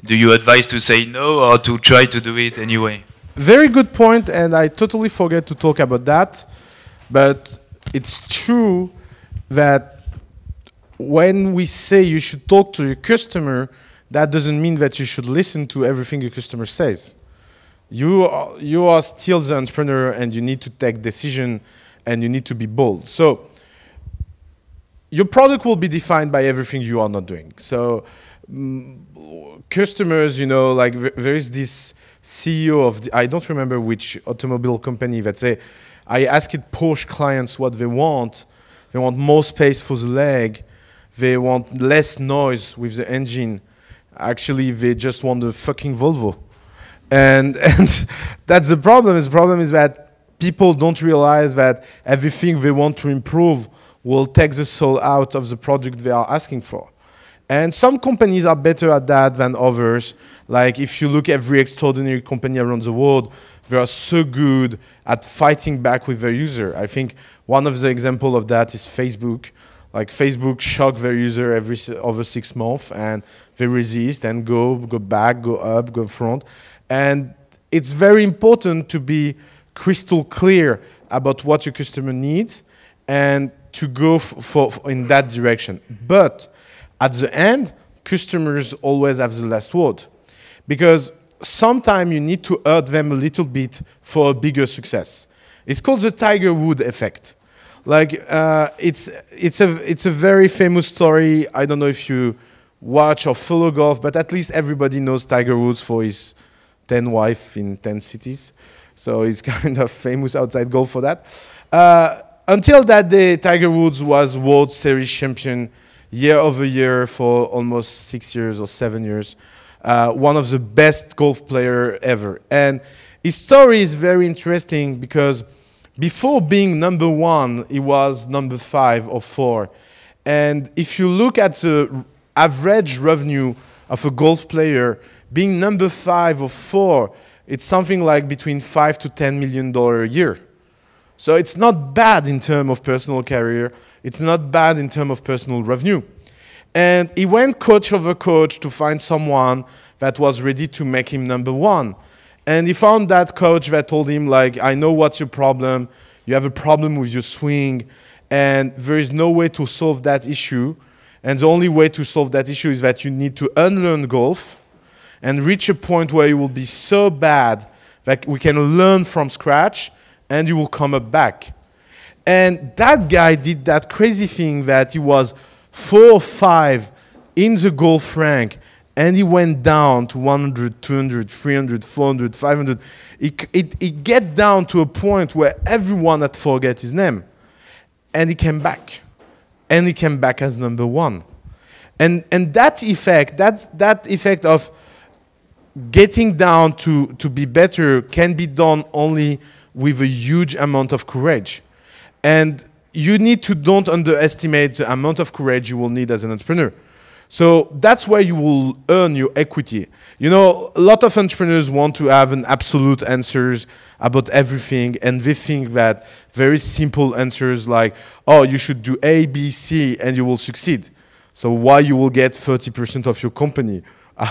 do you advise to say no or to try to do it anyway? Very good point, and I totally forget to talk about that. But it's true that when we say you should talk to your customer, that doesn't mean that you should listen to everything your customer says. You are still the entrepreneur, and you need to take decision, and you need to be bold. So your product will be defined by everything you are not doing. So customers, you know, like there is this CEO of, I don't remember which automobile company that say, I asked Porsche clients what they want. They want more space for the leg. They want less noise with the engine. Actually, they just want the fucking Volvo. And that's the problem. The problem is that people don't realize that everything they want to improve will take the soul out of the product they are asking for. And some companies are better at that than others. Like if you look at every extraordinary company around the world, they are so good at fighting back with their user. I think one of the examples of that is Facebook. Like Facebook shock their user over 6 months, and they resist and go back, go up, go front. And it's very important to be crystal clear about what your customer needs and to go in that direction. But at the end, customers always have the last word. Because sometimes you need to hurt them a little bit for a bigger success. It's called the Tiger Woods effect. Like it's a very famous story. I don't know if you watch or follow golf, but at least everybody knows Tiger Woods for his 10 wives in 10 cities. So he's kind of famous outside golf for that. Until that day, Tiger Woods was World Series champion year over year for almost 6 years or 7 years. One of the best golf player ever. And his story is very interesting because before being number one, he was number 5 or 4. And if you look at the average revenue of a golf player, being number 5 or 4, it's something like between $5 to $10 million a year. So it's not bad in terms of personal career. It's not bad in terms of personal revenue. And he went coach over coach to find someone that was ready to make him number one. And he found that coach that told him, like, I know what's your problem. You have a problem with your swing, and there is no way to solve that issue. And the only way to solve that issue is that you need to unlearn golf and reach a point where you will be so bad that we can learn from scratch and you will come up back. And that guy did that crazy thing that he was 4 or 5 in the golf rank and he went down to 100, 200, 300, 400, 500. He get down to a point where everyone had forget his name. And he came back. And he came back as number one. And that effect, that effect of getting down to be better can be done only with a huge amount of courage. And you need to don't underestimate the amount of courage you will need as an entrepreneur. So that's where you will earn your equity. You know, a lot of entrepreneurs want to have an absolute answers about everything, and they think that very simple answers like, oh, you should do A, B, C, and you will succeed. So why you will get 30% of your company?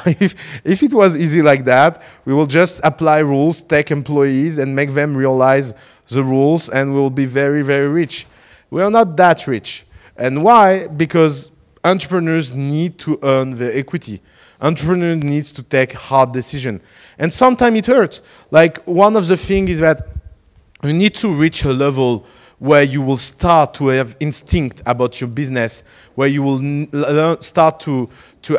If it was easy like that, we will just apply rules, take employees, and make them realize the rules, and we will be very, very rich. We are not that rich. And why? Because entrepreneurs need to earn their equity. Entrepreneur needs to take hard decisions. And sometimes it hurts. Like, one of the things is that you need to reach a level where you will start to have instinct about your business, where you will start to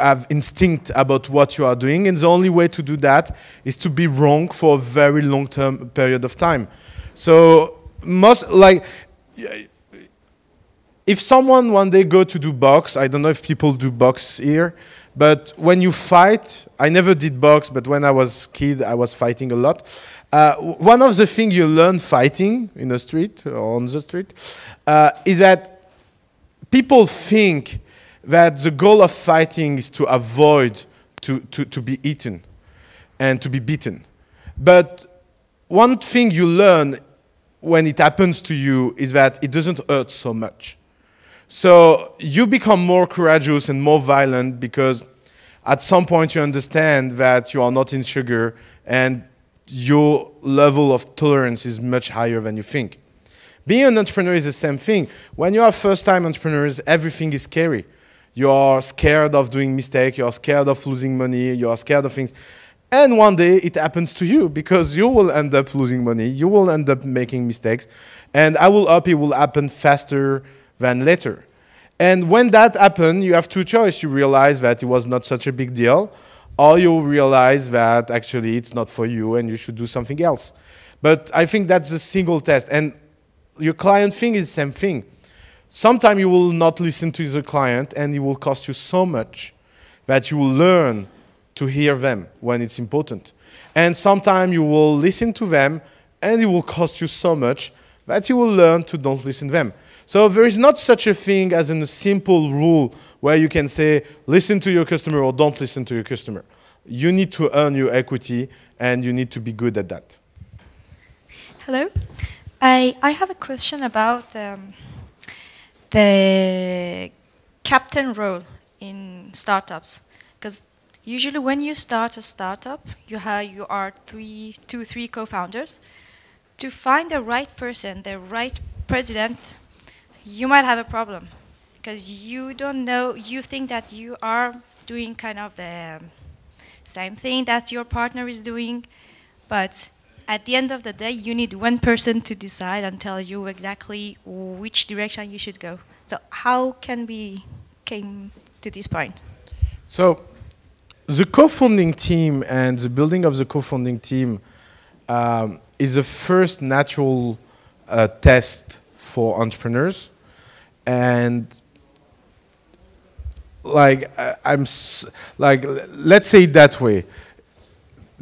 have instinct about what you are doing. And the only way to do that is to be wrong for a very long-term period of time. So, if someone one day go to do box, I don't know if people do box here, but when you fight, I never did box, but when I was a kid, I was fighting a lot. One of the things you learn fighting in the street or on the street is that people think that the goal of fighting is to avoid to be eaten and to be beaten. But one thing you learn when it happens to you is that it doesn't hurt so much. So you become more courageous and more violent because at some point you understand that you are not in sugar and your level of tolerance is much higher than you think. Being an entrepreneur is the same thing. When you are first-time entrepreneurs, everything is scary. You are scared of doing mistakes, you are scared of losing money, you are scared of things. And one day it happens to you because you will end up losing money, you will end up making mistakes, and I will hope it will happen faster than later. And when that happens, you have two choices. You realize that it was not such a big deal, or you realize that actually it's not for you and you should do something else. But I think that's a single test. And your client thing is the same thing. Sometimes you will not listen to the client and it will cost you so much that you will learn to hear them when it's important. And sometimes you will listen to them and it will cost you so much that you will learn to don't listen to them. So there is not such a thing as a simple rule where you can say, listen to your customer or don't listen to your customer. You need to earn your equity and you need to be good at that. Hello. I have a question about the captain role in startups. Because usually when you start a startup, you are 3 co-founders. To find the right person, the right president, you might have a problem because you don't know, you think that you are doing kind of the same thing that your partner is doing, but at the end of the day, you need one person to decide and tell you exactly which direction you should go. So how can we came to this point? So the co-founding team and the building of the co-founding team is the first natural test for entrepreneurs. And like let's say it that way.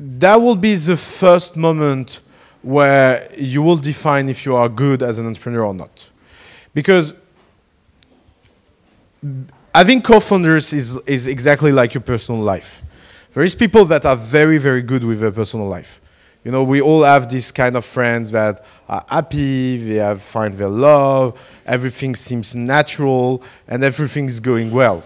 That will be the first moment where you will define if you are good as an entrepreneur or not. Because having co-founders is exactly like your personal life. There is people that are very, very good with their personal life. You know, we all have these kind of friends that are happy, they find their love, everything seems natural, and everything is going well.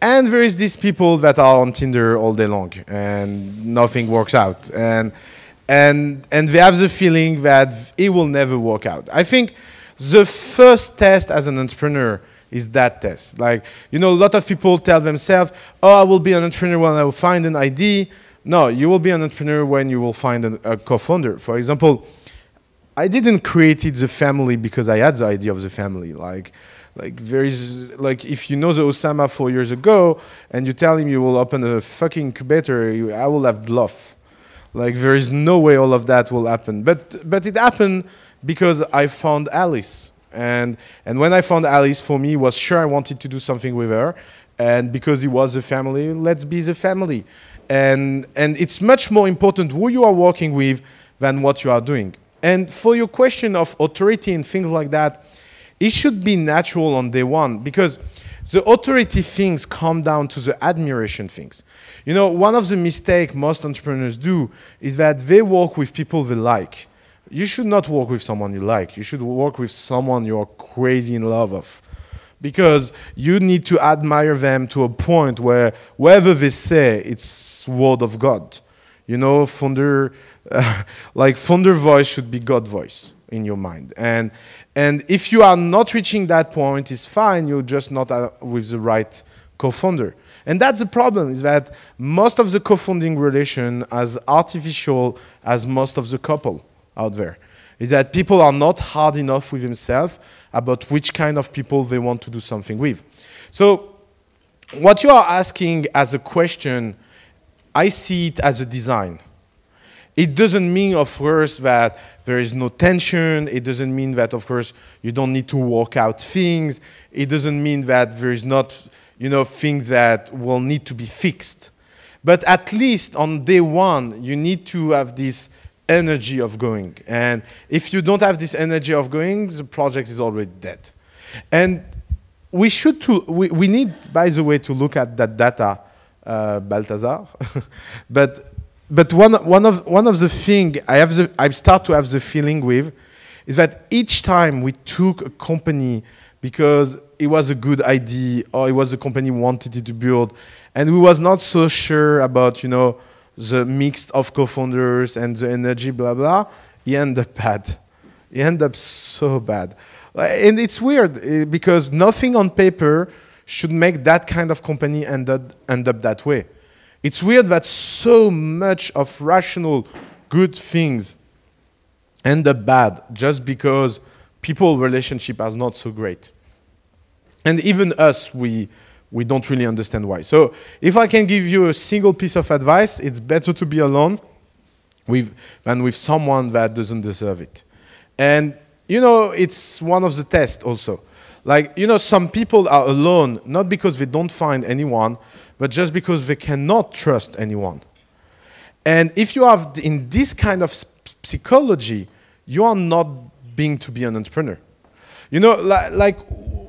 And there is these people that are on Tinder all day long, and nothing works out. And they have the feeling that it will never work out. I think the first test as an entrepreneur is that test. Like, you know, a lot of people tell themselves, oh, I will be an entrepreneur when I will find an idea. No, you will be an entrepreneur when you will find a co-founder. For example, I didn't create the family because I had the idea of the family. Like there is, like, if you know the OUSSAMA 4 years ago and you tell him you will open a fucking incubator, I will have bluff. Like, there is no way all of that will happen. But it happened because I found Alice. And when I found Alice, for me, was sure I wanted to do something with her. And because it was a family, let's be the family. And it's much more important who you are working with than what you are doing. And for your question of authority and things like that, it should be natural on day one, because the authority things come down to the admiration things. You know, one of the mistakes most entrepreneurs do is that they work with people they like. You should not work with someone you like. You should work with someone you're crazy in love of. Because you need to admire them to a point where whatever they say, it's word of God. You know, founder voice should be God voice in your mind. And if you are not reaching that point, it's fine. You're just not with the right co-founder. And that's the problem, is that most of the co-founding relation as artificial as most of the couple out there. Is that people are not hard enough with themselves about which kind of people they want to do something with. So what you are asking as a question, I see it as a design. It doesn't mean, of course, that there is no tension. It doesn't mean that, of course, you don't need to work out things. It doesn't mean that there is not, you know, things that will need to be fixed. But at least on day one, you need to have this energy of going. And if you don't have this energy of going, the project is already dead. And we need, by the way, to look at that data, Balthazar. But one of the things I start to have the feeling with is that each time we took a company because it was a good idea or it was a company we wanted it to build, and we was not so sure about, you know, the mix of co-founders and the energy, blah, blah, he ended up bad. He ended up so bad. And it's weird because nothing on paper should make that kind of company end up that way. It's weird that so much of rational good things end up bad just because people relationship are not so great. And even us, we don't really understand why. So if I can give you a single piece of advice, it's better to be alone than with someone that doesn't deserve it. And, you know, it's one of the tests also. Like, you know, some people are alone, not because they don't find anyone, but just because they cannot trust anyone. And if you have in this kind of psychology, you are not being to be an entrepreneur. You know, like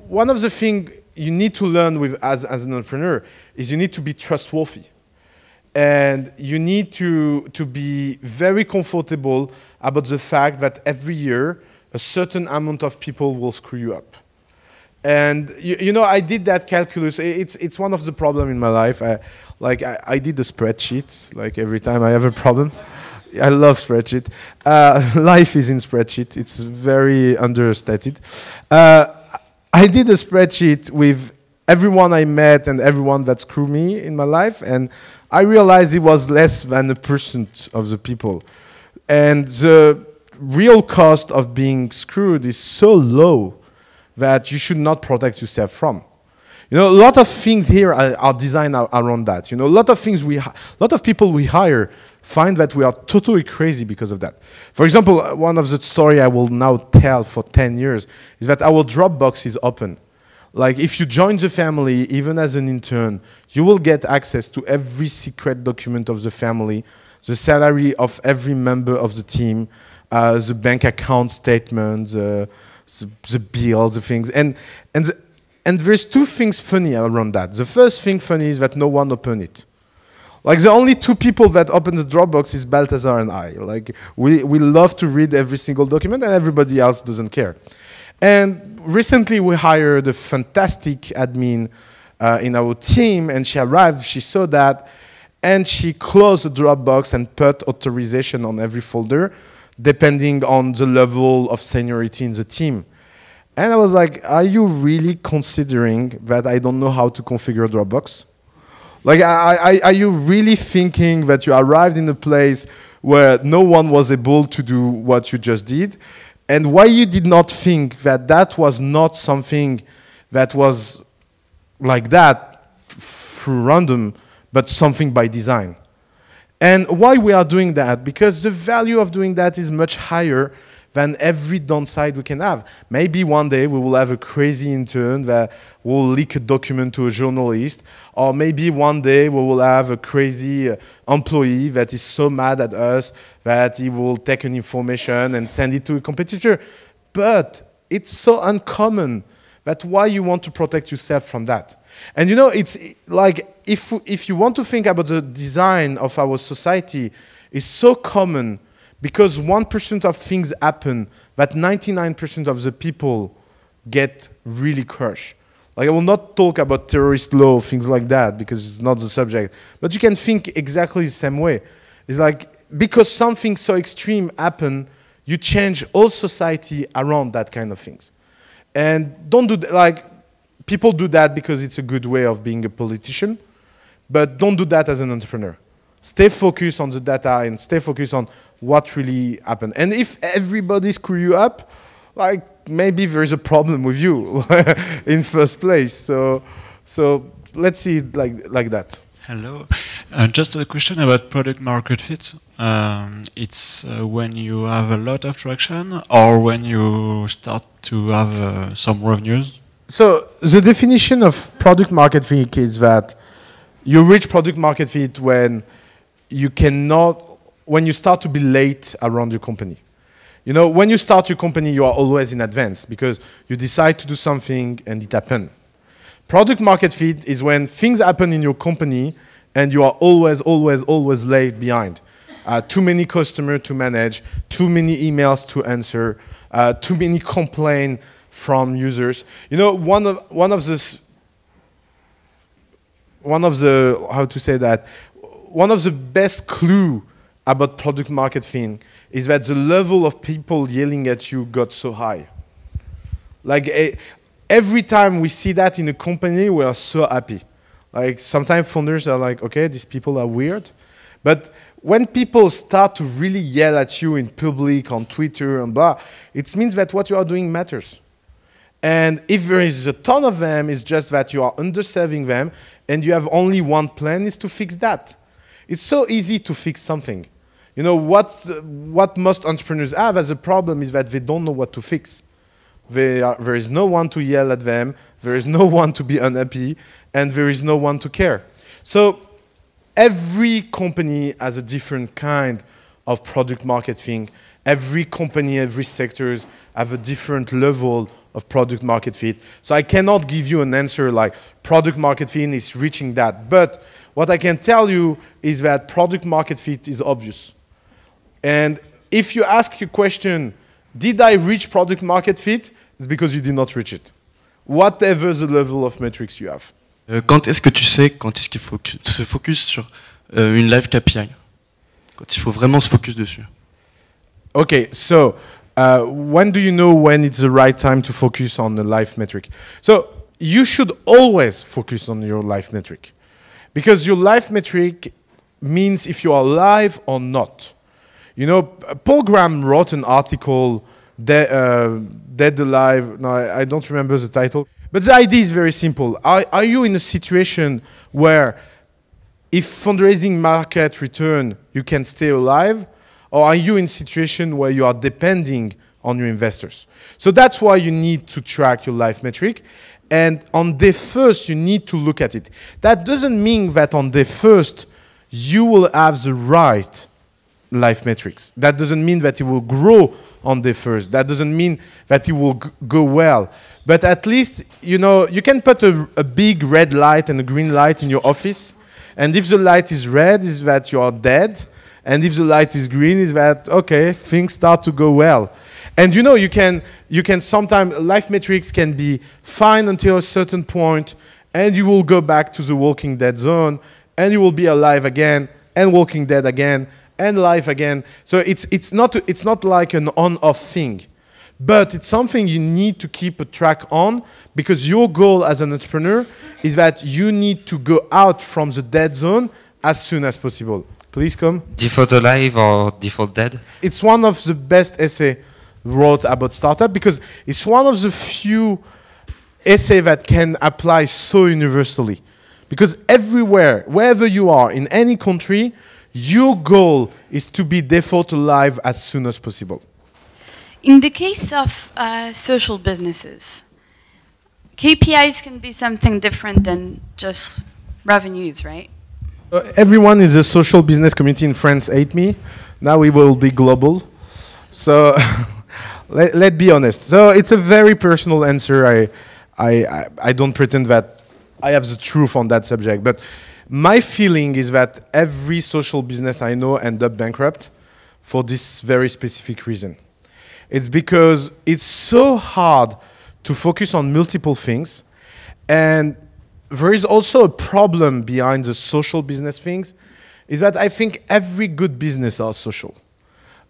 one of the things you need to learn as an entrepreneur is you need to be trustworthy. And you need to be very comfortable about the fact that every year a certain amount of people will screw you up. And you know, I did that calculus. It's one of the problems in my life. I did a spreadsheet. Like every time I have a problem, I love spreadsheet. Life is in spreadsheet. It's very understated. I did a spreadsheet with everyone I met and everyone that screwed me in my life, and I realized it was less than 1% of the people. And the real cost of being screwed is so low that you should not protect yourself from. You know, a lot of things here are designed around that. You know, a lot of people we hire find that we are totally crazy because of that. For example, one of the story I will now tell for 10 years is that our Dropbox is open. Like, if you join the family, even as an intern, you will get access to every secret document of the family, the salary of every member of the team, the bank account statement, the bills, the things. And there's two things funny around that. The first thing funny is that no one opened it. Like, the only two people that open the Dropbox is Balthazar and I. Like, we love to read every single document, and everybody else doesn't care. And recently we hired a fantastic admin in our team, and she arrived, she saw that, and she closed the Dropbox and put authorization on every folder, depending on the level of seniority in the team. And I was like, are you really considering that I don't know how to configure Dropbox? Like, are you really thinking that you arrived in a place where no one was able to do what you just did? And why you did not think that that was not something that was like that through random, but something by design? And why we are doing that? Because the value of doing that is much higher than every downside we can have. Maybe one day we will have a crazy intern that will leak a document to a journalist, or maybe one day we will have a crazy employee that is so mad at us that he will take an information and send it to a competitor. But it's so uncommon that why you want to protect yourself from that. And you know, it's like, if you want to think about the design of our society, it's so common because 1% of things happen that 99% of the people get really crushed. Like, I will not talk about terrorist law, things like that, because it's not the subject. But you can think exactly the same way. It's like, because something so extreme happened, you change all society around that kind of things. And don't do that, like, people do that because it's a good way of being a politician, but don't do that as an entrepreneur. Stay focused on the data and stay focused on what really happened. And if everybody screw you up, like, maybe there's a problem with you in first place. So let's see it like that. Hello. Just a question about product market fit. It's when you have a lot of traction or when you start to have some revenues? So the definition of product market fit is that you reach product market fit when you start to be late around your company. You know, when you start your company, you are always in advance because you decide to do something and it happens. Product market fit is when things happen in your company and you are always late behind. Too many customers to manage, too many emails to answer, too many complaints from users. You know, one of the best clue about product market fit is that the level of people yelling at you got so high. Like, every time we see that in a company, we are so happy. Like, sometimes founders are like, okay, these people are weird. But when people start to really yell at you in public, on Twitter and blah, it means that what you are doing matters. And if there is a ton of them, it's just that you are underserving them and you have only one plan, is to fix that. It's so easy to fix something. You know, what most entrepreneurs have as a problem is that they don't know what to fix. There is no one to yell at them, there is no one to be unhappy, and there is no one to care. So every company has a different kind of product market fit. Every company, every sectors have a different level of product market fit. So I cannot give you an answer like product market fit is reaching that. But what I can tell you is that product market fit is obvious. And if you ask a question, did I reach product market fit? It's because you did not reach it. Whatever the level of metrics you have. Quand est-ce que tu sais quand est-ce qu'il faut se focus sur une live KPI? Quand il faut vraiment se focus dessus. Okay, so when do you know when it's the right time to focus on the life metric? So you should always focus on your life metric. Because your life metric means if you are live or not. You know, Paul Graham wrote an article, Dead Alive, no, I don't remember the title, but the idea is very simple. Are you in a situation where if fundraising market return, you can stay alive, or are you in a situation where you are depending on your investors? So that's why you need to track your life metric. And on day first, you need to look at it. That doesn't mean that on day first, you will have the right life metrics. That doesn't mean that it will grow on day first. That doesn't mean that it will go well. But at least, you know, you can put a big red light and a green light in your office. And if the light is red, is that you are dead. And if the light is green, is that, okay, things start to go well. And you know, you can sometimes, life metrics can be fine until a certain point, and you will go back to the Walking Dead zone, and you will be alive again, and Walking Dead again, and life again. So it's not like an on-off thing, but it's something you need to keep a track on, because your goal as an entrepreneur is that you need to go out from the dead zone as soon as possible. Please come. Default alive or default dead? It's one of the best essays wrote about startup, because it's one of the few essays that can apply so universally. Because everywhere, wherever you are, in any country, your goal is to be default alive as soon as possible. In the case of social businesses, KPIs can be something different than just revenues, right? Everyone in the social business community in France hate me. Now we will be global. So let's be honest. So it's a very personal answer. I don't pretend that I have the truth on that subject. But my feeling is that every social business I know end up bankrupt for this very specific reason. It's because it's so hard to focus on multiple things, and there is also a problem behind the social business things, is that I think every good business are social.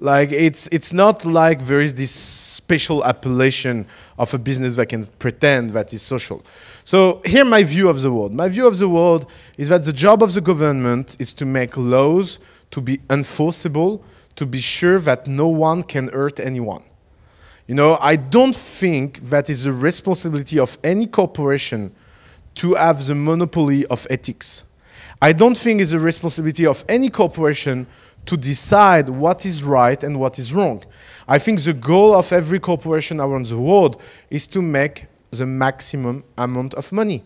Like it's not like there is this special appellation of a business that can pretend that is social. So here my view of the world. My view of the world is that the job of the government is to make laws to be enforceable, to be sure that no one can hurt anyone. You know, I don't think that is the responsibility of any corporation to have the monopoly of ethics. I don't think it's the responsibility of any corporation to decide what is right and what is wrong. I think the goal of every corporation around the world is to make the maximum amount of money,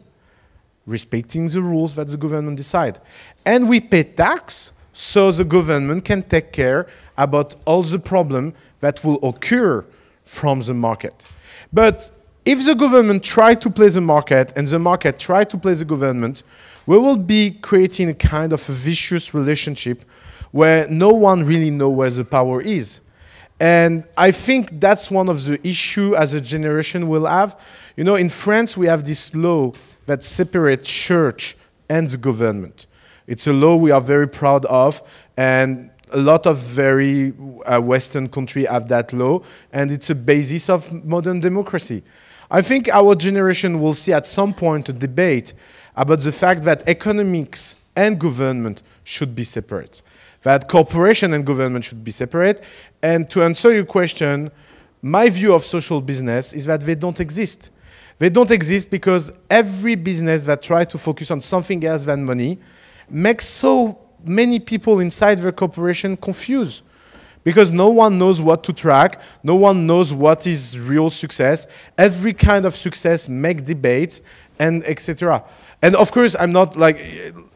respecting the rules that the government decide. And we pay tax so the government can take care about all the problems that will occur from the market. But if the government try to play the market and the market try to play the government, we will be creating a kind of a vicious relationship where no one really knows where the power is. And I think that's one of the issues as a generation will have. You know, in France, we have this law that separates church and the government. It's a law we are very proud of, and a lot of very Western countries have that law, and it's a basis of modern democracy. I think our generation will see at some point a debate about the fact that economics and government should be separate, that corporation and government should be separate. And to answer your question, my view of social business is that they don't exist. They don't exist because every business that tries to focus on something else than money makes so many people inside their corporation confused. Because no one knows what to track, no one knows what is real success. Every kind of success make debates, and etc. And of course, I'm not like,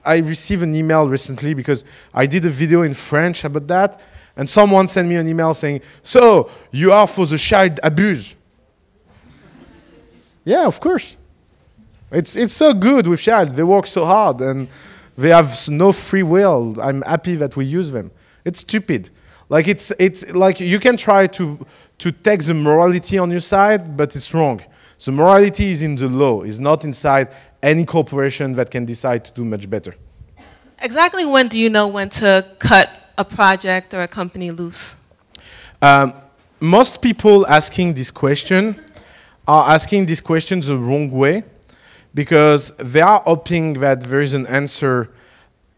I received an email recently because I did a video in French about that, and someone sent me an email saying, so, you are for the child abuse. Yeah, of course. It's so good with child, they work so hard, and they have no free will. I'm happy that we use them. It's stupid. Like it's like you can try to take the morality on your side, but it's wrong. The morality is in the law. It's not inside any corporation that can decide to do much better. Exactly when do you know when to cut a project or a company loose? Most people asking this question are asking this question the wrong way, because they are hoping that there is an answer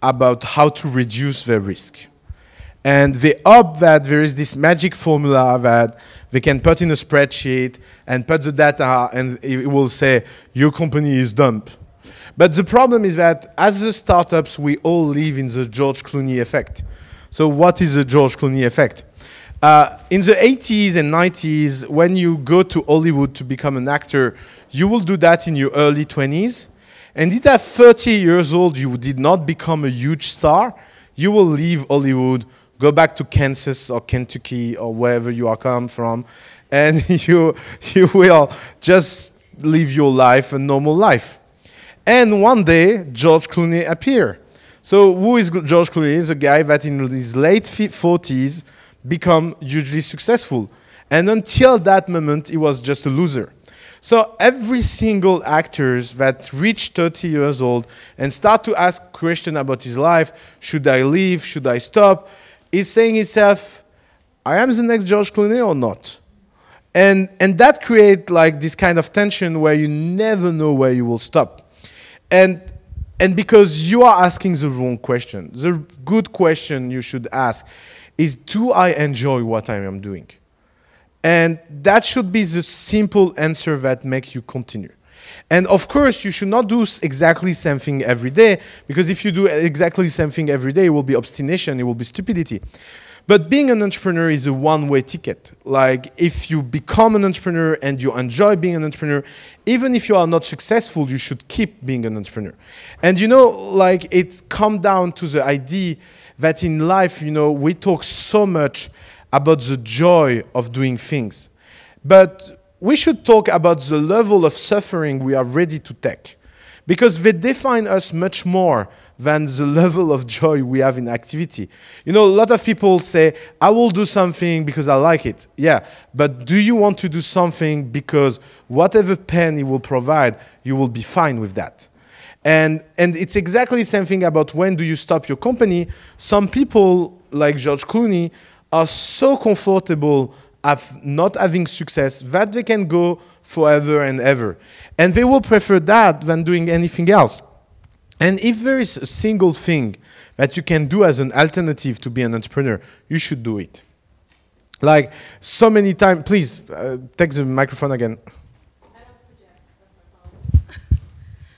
about how to reduce their risk. And they hope that there is this magic formula that they can put in a spreadsheet and put the data and it will say, your company is dumb. But the problem is that as the startups, we all live in the George Clooney effect. So what is the George Clooney effect? In the 80s and 90s, when you go to Hollywood to become an actor, you will do that in your early 20s. And if at 30 years old you did not become a huge star, you will leave Hollywood, go back to Kansas or Kentucky or wherever you are come from, and you will just live your life, a normal life. And one day, George Clooney appeared. So who is George Clooney? He's a guy that in his late 40s become hugely successful. And until that moment, he was just a loser. So every single actor that reached 30 years old and start to ask questions about his life, should I leave, should I stop, is saying himself, I am the next George Clooney or not? And that creates like this kind of tension where you never know where you will stop. And because you are asking the wrong question, the good question you should ask is, do I enjoy what I am doing? And that should be the simple answer that makes you continue. And of course, you should not do exactly the same thing every day, because if you do exactly the same thing every day, it will be obstination, it will be stupidity. But being an entrepreneur is a one-way ticket. Like, if you become an entrepreneur and you enjoy being an entrepreneur, even if you are not successful, you should keep being an entrepreneur. And you know, like, it comes down to the idea that in life, you know, we talk so much about the joy of doing things. But we should talk about the level of suffering we are ready to take, because they define us much more than the level of joy we have in activity. You know, a lot of people say, I will do something because I like it. Yeah, but do you want to do something because whatever pain it will provide, you will be fine with that? And it's exactly the same thing about when do you stop your company. Some people, like George Clooney, are so comfortable of not having success that they can go forever and ever. And they will prefer that than doing anything else. And if there is a single thing that you can do as an alternative to be an entrepreneur, you should do it. Like so many times, please take the microphone again.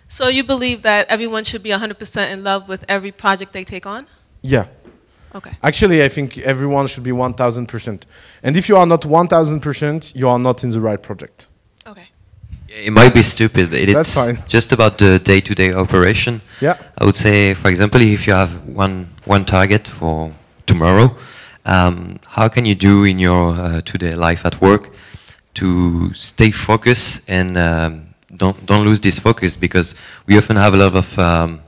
So you believe that everyone should be 100% in love with every project they take on? Yeah. Okay. Actually, I think everyone should be 1,000%. And if you are not 1,000%, you are not in the right project. Okay. It might be stupid, but it's fine. just about the day-to-day operation. Yeah. I would say, for example, if you have one target for tomorrow, how can you do in your today life at work to stay focused and don't lose this focus? Because we often have a lot of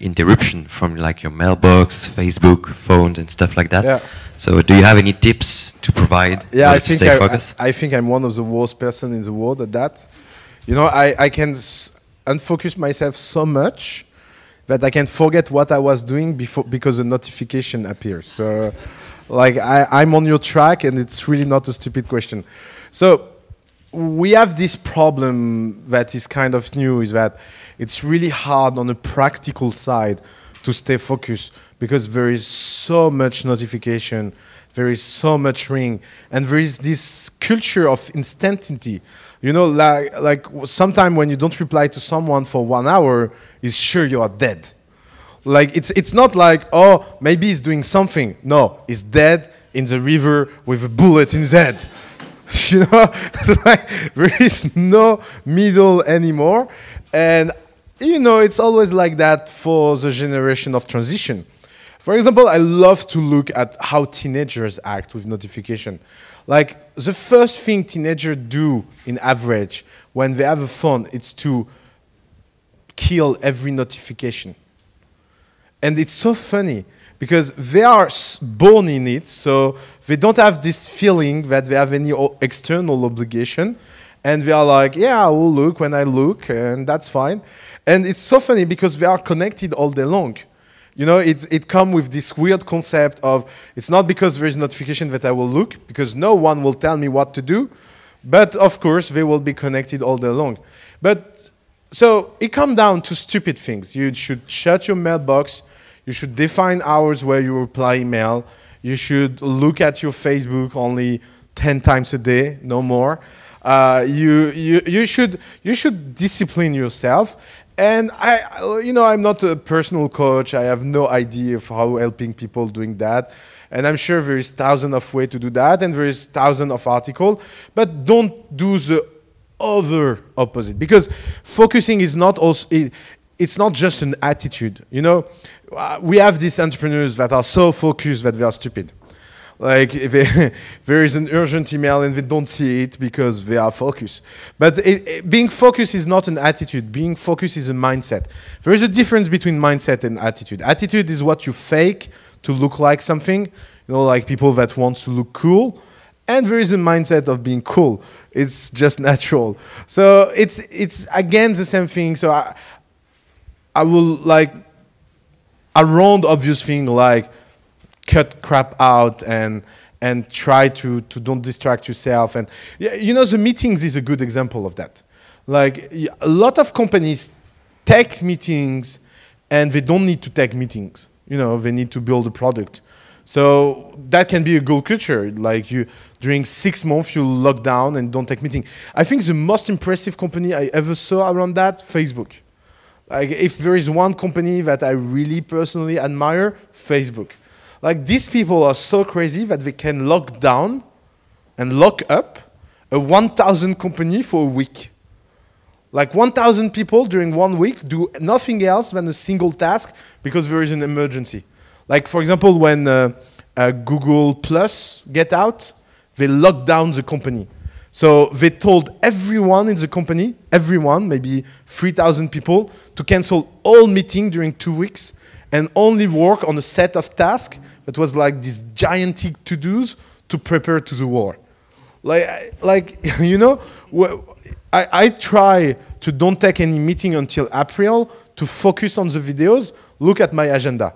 interruption from like your mailbox, Facebook, phones, and stuff like that. Yeah. So, do you have any tips to provide in order to stay focused? I think I'm one of the worst person in the world at that. You know, I can unfocus myself so much that I can forget what I was doing before because a notification appears. So, like I'm on your track, and it's really not a stupid question. So, we have this problem that is kind of new, is that it's really hard on the practical side to stay focused because there is so much notification, there is so much ring, and there is this culture of instantaneity. You know, like sometimes when you don't reply to someone for 1 hour, it's sure you are dead. Like it's not like, oh, maybe he's doing something. No, he's dead in the river with a bullet in his head. You know, it's like there is no middle anymore. And, you know, it's always like that for the generation of transition. For example, I love to look at how teenagers act with notification. Like, the first thing teenagers do in average when they have a phone, it's to kill every notification. And it's so funny, because they are born in it, so they don't have this feeling that they have any external obligation. And they are like, yeah, I will look when I look, and that's fine. And it's so funny because they are connected all day long. You know, it comes with this weird concept of, it's not because there is notification that I will look, because no one will tell me what to do. But of course, they will be connected all day long. But so it comes down to stupid things. You should shut your mailbox. You should define hours where you reply email. You should look at your Facebook only 10 times a day, no more. You should discipline yourself. And I'm not a personal coach. I have no idea of how helping people doing that. And I'm sure there is thousands of ways to do that, and there is thousands of articles. But don't do the other opposite, because focusing is not also. It's not just an attitude. We have these entrepreneurs that are so focused that they are stupid. Like there is an urgent email and they don't see it because they are focused. But being focused is not an attitude. Being focused is a mindset. There is a difference between mindset and attitude. Attitude is what you fake to look like something, like people that want to look cool. And there is a mindset of being cool. It's just natural. So it's again the same thing. So I will like around obvious thing like cut crap out and try to don't distract yourself. And the meetings is a good example of that. Like a lot of companies take meetings and they don't need to take meetings. They need to build a product. So that can be a good culture. Like during 6 months you lock down and don't take meeting. I think the most impressive company I ever saw around that, Facebook. Like if there is one company that I really personally admire, Facebook. Like these people are so crazy that they can lock down and lock up a 1,000 company for a week. Like 1,000 people during 1 week do nothing else than a single task because there is an emergency. Like for example, when Google Plus get out, they locked down the company. So they told everyone in the company, everyone, maybe 3,000 people, to cancel all meetings during 2 weeks and only work on a set of tasks that was like these gigantic to-dos to prepare to the war. I try to don't take any meeting until April to focus on the videos, look at my agenda.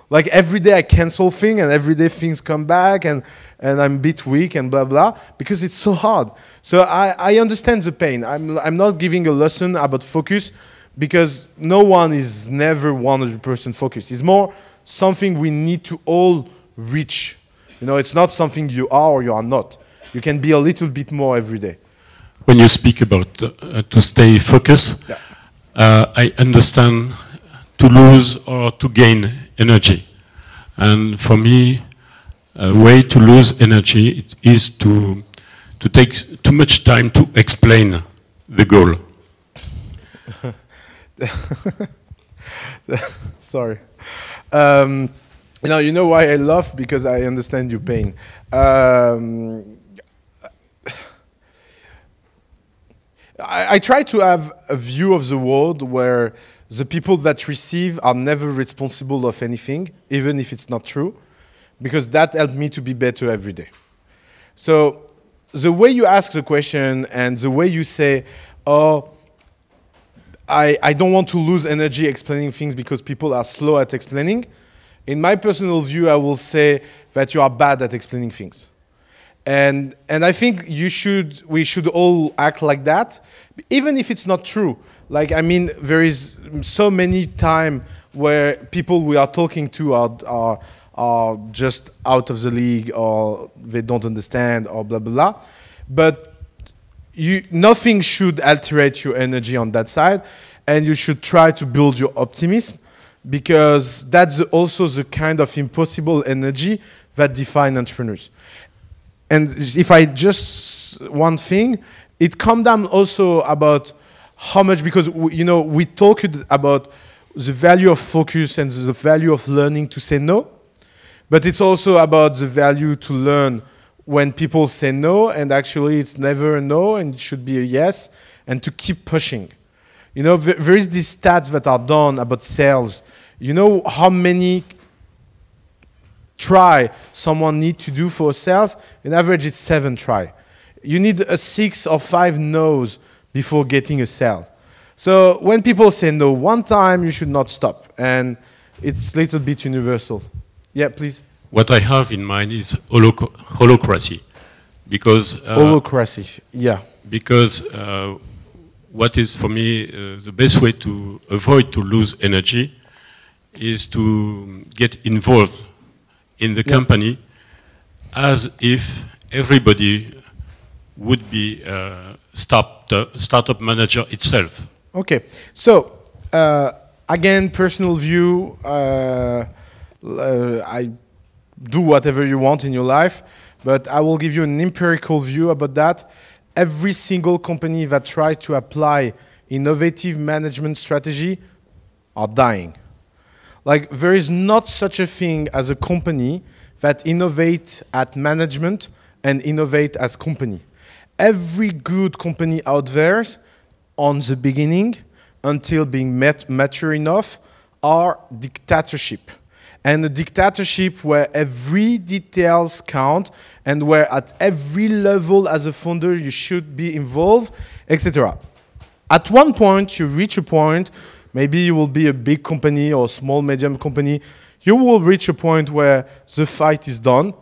Like every day I cancel things and every day things come back and I'm a bit weak and blah, blah, because it's so hard. So I understand the pain. I'm not giving a lesson about focus because no one is never 100% focused. It's more something we need to all reach. It's not something you are or you are not. You can be a little bit more every day. When you speak about to stay focused, yeah. I understand to lose or to gain energy. And for me, a way to lose energy is to take too much time to explain the goal. Sorry. You know why I laugh? Because I understand your pain. I try to have a view of the world where the people that receive are never responsible of anything, even if it's not true, because that helped me to be better every day. So the way you ask the question and the way you say, oh, I don't want to lose energy explaining things because people are slow at explaining. In my personal view, I will say that you are bad at explaining things. And I think we should all act like that, even if it's not true. Like, I mean, there is so many time where people we are talking to are just out of the league or they don't understand or blah, blah, blah. But nothing should alterate your energy on that side, and you should try to build your optimism, because that's also the kind of impossible energy that defines entrepreneurs. And if I just one thing, it comes down also about how much, because we talked about the value of focus and the value of learning to say no, but it's also about the value to learn when people say no, and actually it's never a no and it should be a yes, and to keep pushing. There is these stats that are done about sales. You know how many try someone needs to do for sales? In average, it's 7 try. You need a 6 or 5 no's before getting a sale. So when people say no one time, you should not stop. And it's a little bit universal. Yeah, please. What I have in mind is holocracy. Because holocracy, yeah. Because what is for me the best way to avoid to lose energy is to get involved in the company as if everybody would be a startup manager itself. Okay, so again, personal view, I do whatever you want in your life, but I will give you an empirical view about that. Every single company that tries to apply innovative management strategy are dying. Like, there is not such a thing as a company that innovates at management and innovate as company. Every good company out there, on the beginning, until being mature enough, are dictatorship. And a dictatorship where every details count and where at every level as a founder you should be involved, etc. At one point, you reach a point, maybe you will be a big company or a small, medium company, you will reach a point where the fight is done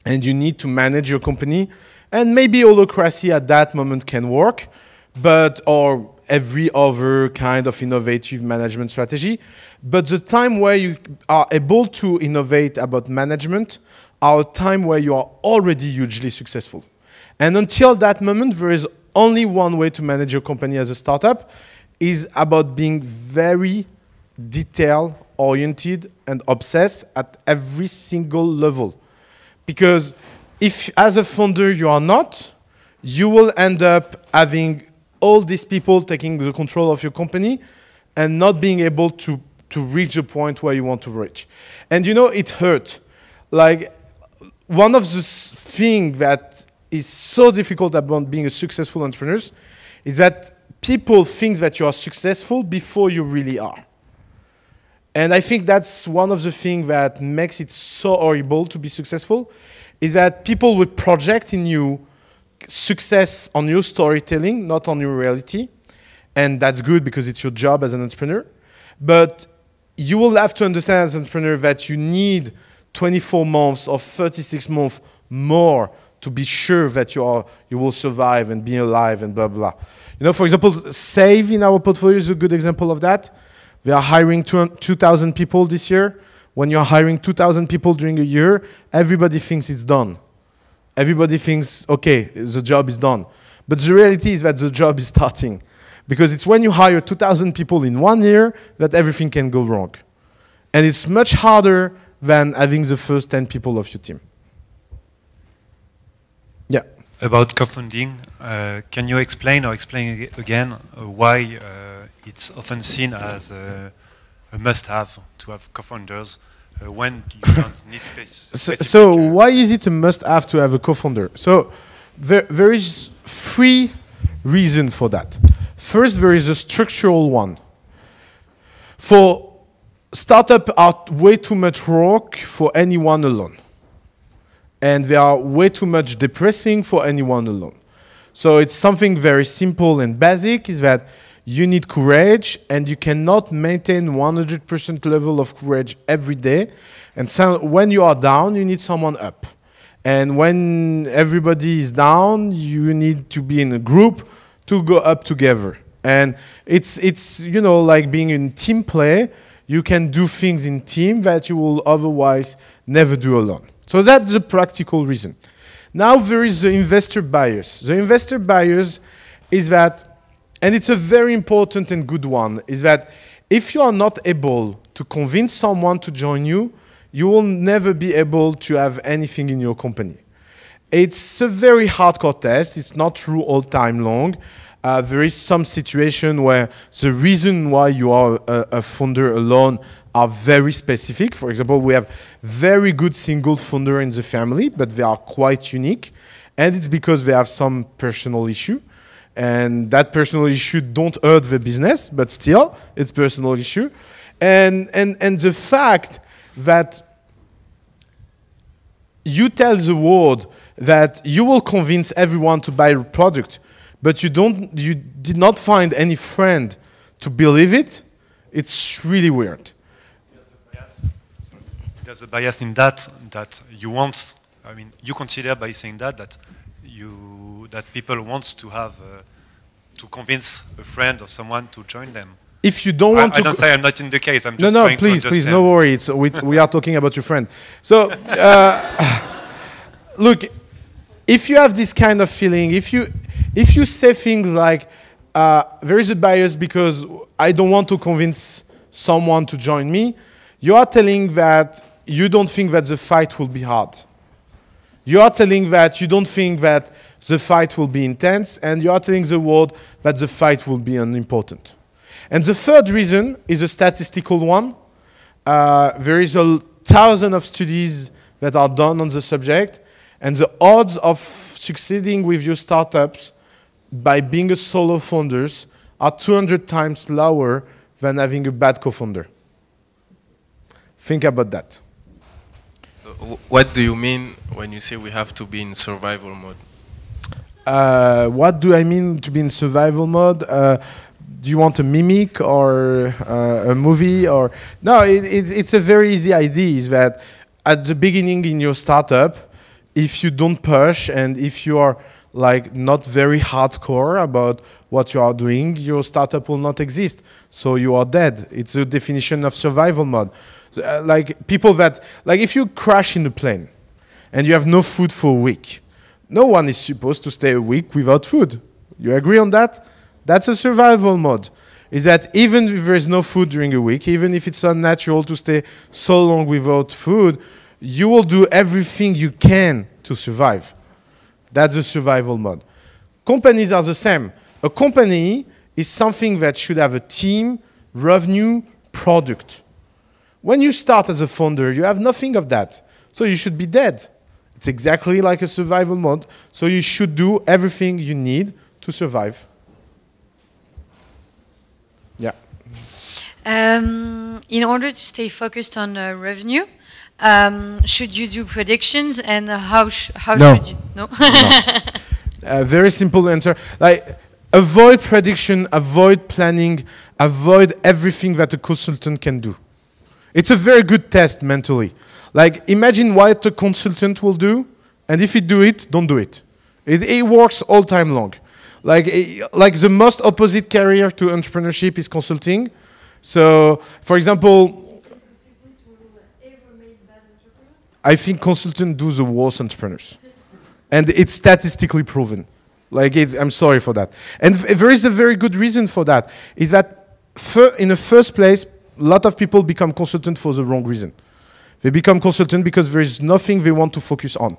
and you need to manage your company. And maybe holacracy at that moment can work, but, or every other kind of innovative management strategy. But the time where you are able to innovate about management are a time where you are already hugely successful. And until that moment, there is only one way to manage your company as a startup, is about being very detail-oriented and obsessed at every single level. Because if, as a founder, you are not, you will end up having all these people taking the control of your company and not being able to reach the point where you want to reach. And you know, it hurt. Like, one of the things that is so difficult about being a successful entrepreneur is that people think that you are successful before you really are. And I think that's one of the things that makes it so horrible to be successful, is that people will project in you success on your storytelling, not on your reality. And that's good because it's your job as an entrepreneur. But you will have to understand as an entrepreneur that you need 24 months or 36 months more to be sure that you will survive and be alive and blah, blah. You know, for example, Save in our portfolio is a good example of that. We are hiring 2,000 people this year. When you're hiring 2,000 people during a year, everybody thinks it's done. Everybody thinks, okay, the job is done. But the reality is that the job is starting. Because it's when you hire 2,000 people in 1 year that everything can go wrong. And it's much harder than having the first 10 people of your team. Yeah. About co-funding, can you explain or explain again why it's often seen as a must-have to have co-founders when you don't need space? So why is it a must-have to have a co-founder? So there is 3 reasons for that. First, there is a structural one. For startups are way too much work for anyone alone. And they are way too much depressing for anyone alone. So it's something very simple and basic, is that you need courage, and you cannot maintain 100% level of courage every day. And so when you are down, you need someone up. And when everybody is down, you need to be in a group to go up together. And it's you know, like being in team play, you can do things in team that you will otherwise never do alone. So that's the practical reason. Now there is the investor bias. The investor bias is that, and it's a very important and good one, is that if you are not able to convince someone to join you, you will never be able to have anything in your company. It's a very hardcore test. It's not true all time long. There is some situation where the reason why you are a founder alone are very specific. For example, we have very good single founder in the family, but they are quite unique. And it's because they have some personal issue. And that personal issue don't hurt the business, but still, it's personal issue. And the fact that you tell the world that you will convince everyone to buy a product, but you did not find any friend to believe it, it's really weird. There's a bias in that you want, I mean, you consider by saying that people want to have, to convince a friend or someone to join them. if you don't want to... I don't say I'm not in the case, I'm just no, trying please, to please, understand. no worry. We are talking about your friend. So, look, if you have this kind of feeling, if you say things like, there is a bias because I don't want to convince someone to join me, you are telling that you don't think that the fight will be hard. You are telling that you don't think that the fight will be intense, and you are telling the world that the fight will be unimportant. And the third reason is a statistical one. There is 1,000 of studies that are done on the subject, and the odds of succeeding with your startups by being a solo founders are 200 times lower than having a bad co-founder. Think about that. What do you mean when you say we have to be in survival mode? What do I mean to be in survival mode? Do you want a mimic or a movie? Or no, it's a very easy idea, is that at the beginning in your startup, if you don't push and if you are like not very hardcore about what you are doing, your startup will not exist. So you are dead. It's a definition of survival mode. Like people that, like if you crash in a plane and you have no food for a week, no one is supposed to stay a week without food. You agree on that? That's a survival mode. Is that even if there is no food during a week, even if it's unnatural to stay so long without food, you will do everything you can to survive. That's a survival mode. Companies are the same. A company is something that should have a team, revenue, product. When you start as a founder, you have nothing of that. So you should be dead. It's exactly like a survival mode. So you should do everything you need to survive. Yeah. In order to stay focused on revenue, should you do predictions, and how no. should you? No. No. Very simple answer. Like, avoid prediction, avoid planning, avoid everything that a consultant can do. It's a very good test mentally. Like, imagine what a consultant will do, and if you do it, don't do it. It works all time long. Like the most opposite career to entrepreneurship is consulting. So, for example, I think consultants do the worst entrepreneurs. And it's statistically proven. Like, I'm sorry for that. And there is a very good reason for that, is that in the first place, a lot of people become consultant for the wrong reason. They become consultant because there is nothing they want to focus on.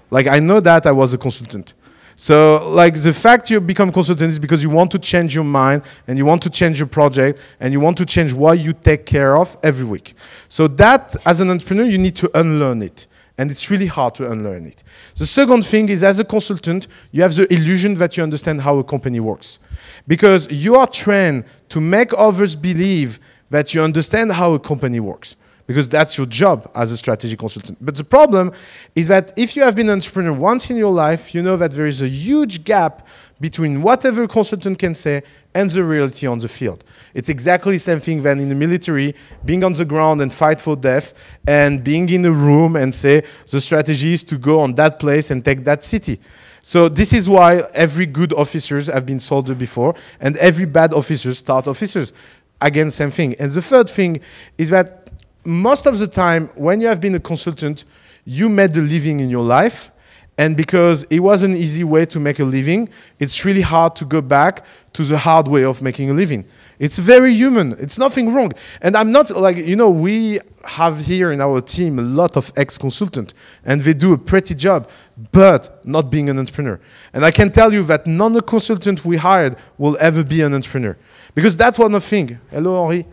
Like, I know that I was a consultant. So, like, the fact you become consultant is because you want to change your mind, and you want to change your project, and you want to change what you take care of every week. So that, as an entrepreneur, you need to unlearn it. And it's really hard to unlearn it. The second thing is, as a consultant, you have the illusion that you understand how a company works. Because you are trained to make others believe that you understand how a company works. Because that's your job as a strategy consultant. But the problem is that if you have been an entrepreneur once in your life, you know that there is a huge gap between whatever a consultant can say and the reality on the field. It's exactly the same thing than in the military, being on the ground and fight for death, and being in a room and say the strategy is to go on that place and take that city. So this is why every good officers have been soldiers before, and every bad officers start officers. Again, same thing. And the third thing is that most of the time, when you have been a consultant, you made a living in your life, and because it was an easy way to make a living, it's really hard to go back to the hard way of making a living. It's very human. It's nothing wrong. And I'm not like, you know, we have here in our team a lot of ex-consultants, and they do a pretty job, but not being an entrepreneur. And I can tell you that none of the consultants we hired will ever be an entrepreneur. Because that's one of the things. Hello, Henri.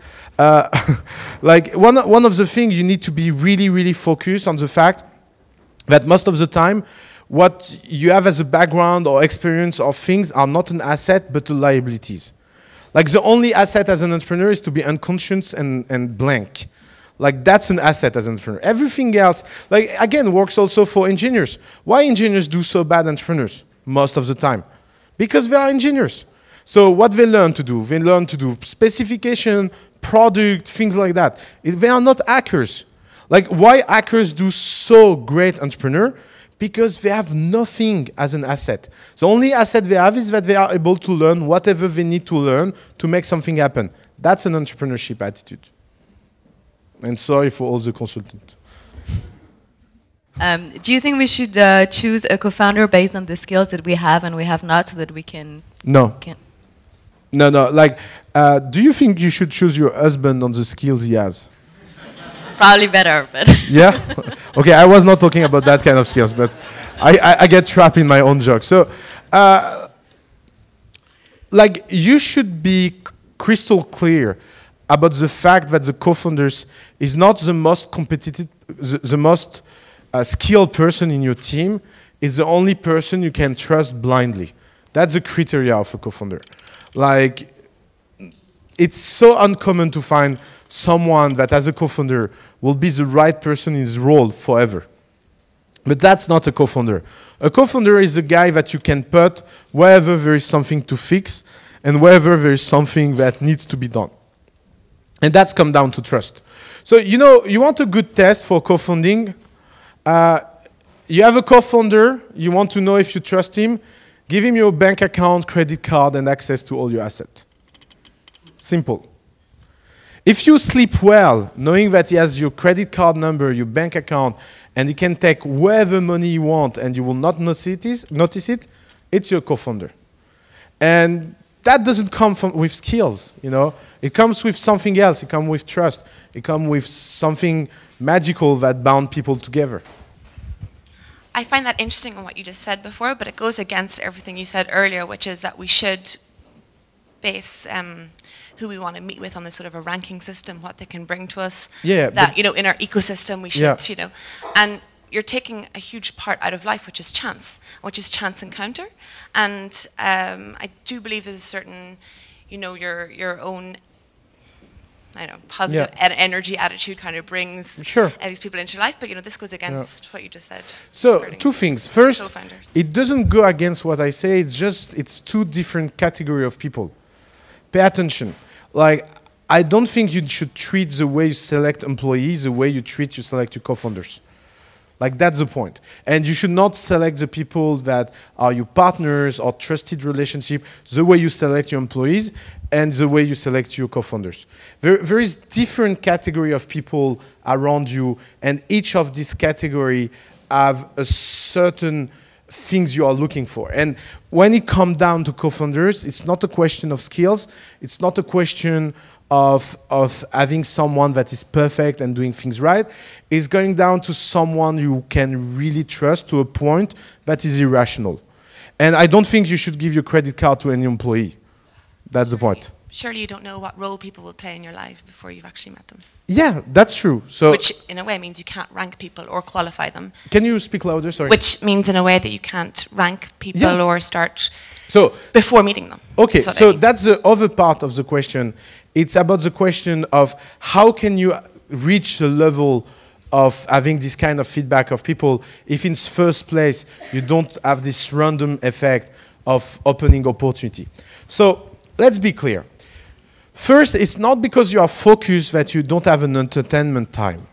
Like one of the things you need to be really, really focused on the fact that most of the time, what you have as a background or experience or things are not an asset, but liabilities. Like the only asset as an entrepreneur is to be unconscious and blank. Like that's an asset as an entrepreneur. Everything else, like again, works also for engineers. Why engineers do so bad entrepreneurs most of the time? Because they are engineers. So what they learn to do? They learn to do specification, product, things like that. They are not hackers. Like why hackers do so great entrepreneur? Because they have nothing as an asset. The only asset they have is that they are able to learn whatever they need to learn to make something happen. That's an entrepreneurship attitude. And sorry for all the consultants. Do you think we should choose a co-founder based on the skills that we have and we have not, so that we can... No. No, like, do you think you should choose your husband on the skills he has? Probably better, but... Yeah? Okay, I was not talking about that kind of skills, but I get trapped in my own joke. So, like, you should be crystal clear about the fact that the co-founders is not the most competitive, the most skilled person in your team, is the only person you can trust blindly. That's the criteria of a co-founder. Like, it's so uncommon to find someone that as a co-founder will be the right person in his role forever. But that's not a co-founder. A co-founder is a guy that you can put wherever there is something to fix and wherever there is something that needs to be done. And that's come down to trust. So, you know, you want a good test for co-founding. You have a co-founder, you want to know if you trust him, give him your bank account, credit card, and access to all your assets. Simple. If you sleep well, knowing that he has your credit card number, your bank account, and he can take whatever money you want and you will not notice it, it's your co-founder. And that doesn't come with skills, you know. It comes with something else. It comes with trust. It comes with something magical that bound people together. I find that interesting in what you just said before, but it goes against everything you said earlier, which is that we should base who we want to meet with on this sort of a ranking system, what they can bring to us. Yeah. That, you know, in our ecosystem we should, you know. And you're taking a huge part out of life, which is chance encounter. And I do believe there's a certain, you know, your own, I don't know, positive energy attitude kind of brings these people into your life. But, you know, this goes against what you just said. So, two things. First, it doesn't go against what I say. It's just, it's two different categories of people. Pay attention. Like, I don't think you should treat the way you select employees the way you select your co-founders. Like, that's the point. And you should not select the people that are your partners or trusted relationship the way you select your employees and the way you select your co-founders. There is different category of people around you, and each of these category have a certain things you are looking for. And when it comes down to co-founders, it's not a question of skills. It's not a question of having someone that is perfect and doing things right. It's going down to someone you can really trust to a point that is irrational. And I don't think you should give your credit card to any employee. That's the point. Surely you don't know what role people will play in your life before you've actually met them. Yeah, that's true. So, which in a way means you can't rank people or qualify them. Can you speak louder? Sorry. Which means in a way that you can't rank people or start before meeting them. Okay, so that's the other part of the question. It's about the question of how can you reach the level of having this kind of feedback of people if in first place you don't have this random effect of opening opportunity. So let's be clear. First, it's not because you are focused that you don't have an entertainment time.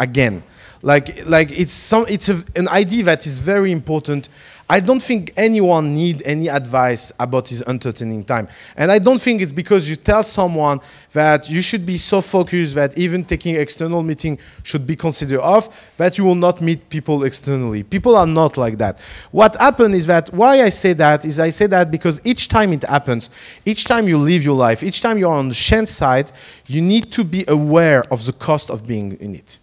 Again, it's an idea that is very important. I don't think anyone needs any advice about his entertaining time. And I don't think it's because you tell someone that you should be so focused that even taking external meeting should be considered off, that you will not meet people externally. People are not like that. What happened is that, why I say that, is I say that because each time it happens, each time you live your life, each time you're on the chance side, you need to be aware of the cost of being in it.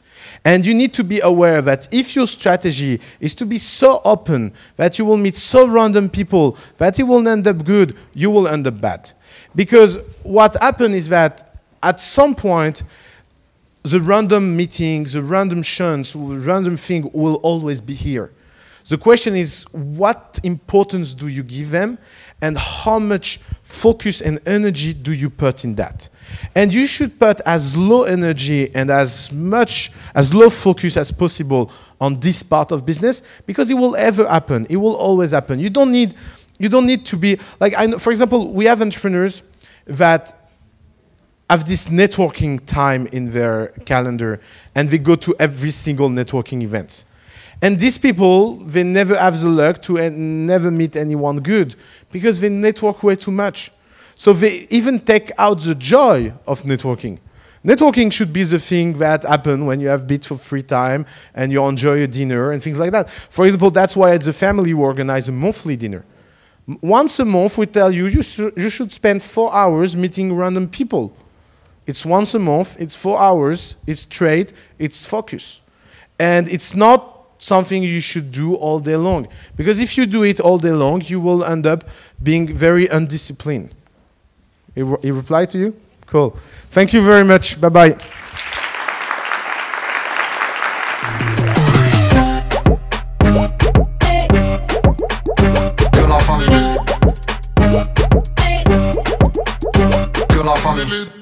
And you need to be aware that if your strategy is to be so open that you will meet so random people that it will end up good, you will end up bad. Because what happens is that at some point, the random meetings, the random chance, the random thing will always be here. The question is, what importance do you give them, and how much focus and energy do you put in that? And you should put as low energy and as low focus as possible on this part of business, because it will ever happen. It will always happen. You don't need to be like, for example, we have entrepreneurs that have this networking time in their calendar, and they go to every single networking event. And these people, they never have the luck to never meet anyone good because they network way too much. So they even take out the joy of networking. Networking should be the thing that happens when you have a bit of free time and you enjoy a dinner and things like that. For example, that's why as a family we organize a monthly dinner. Once a month we tell you, you should spend 4 hours meeting random people. It's once a month, it's 4 hours, it's straight, it's focus. And it's not something you should do all day long. Because if you do it all day long, you will end up being very undisciplined. He replied to you? Cool. Thank you very much. Bye-bye. Que la famille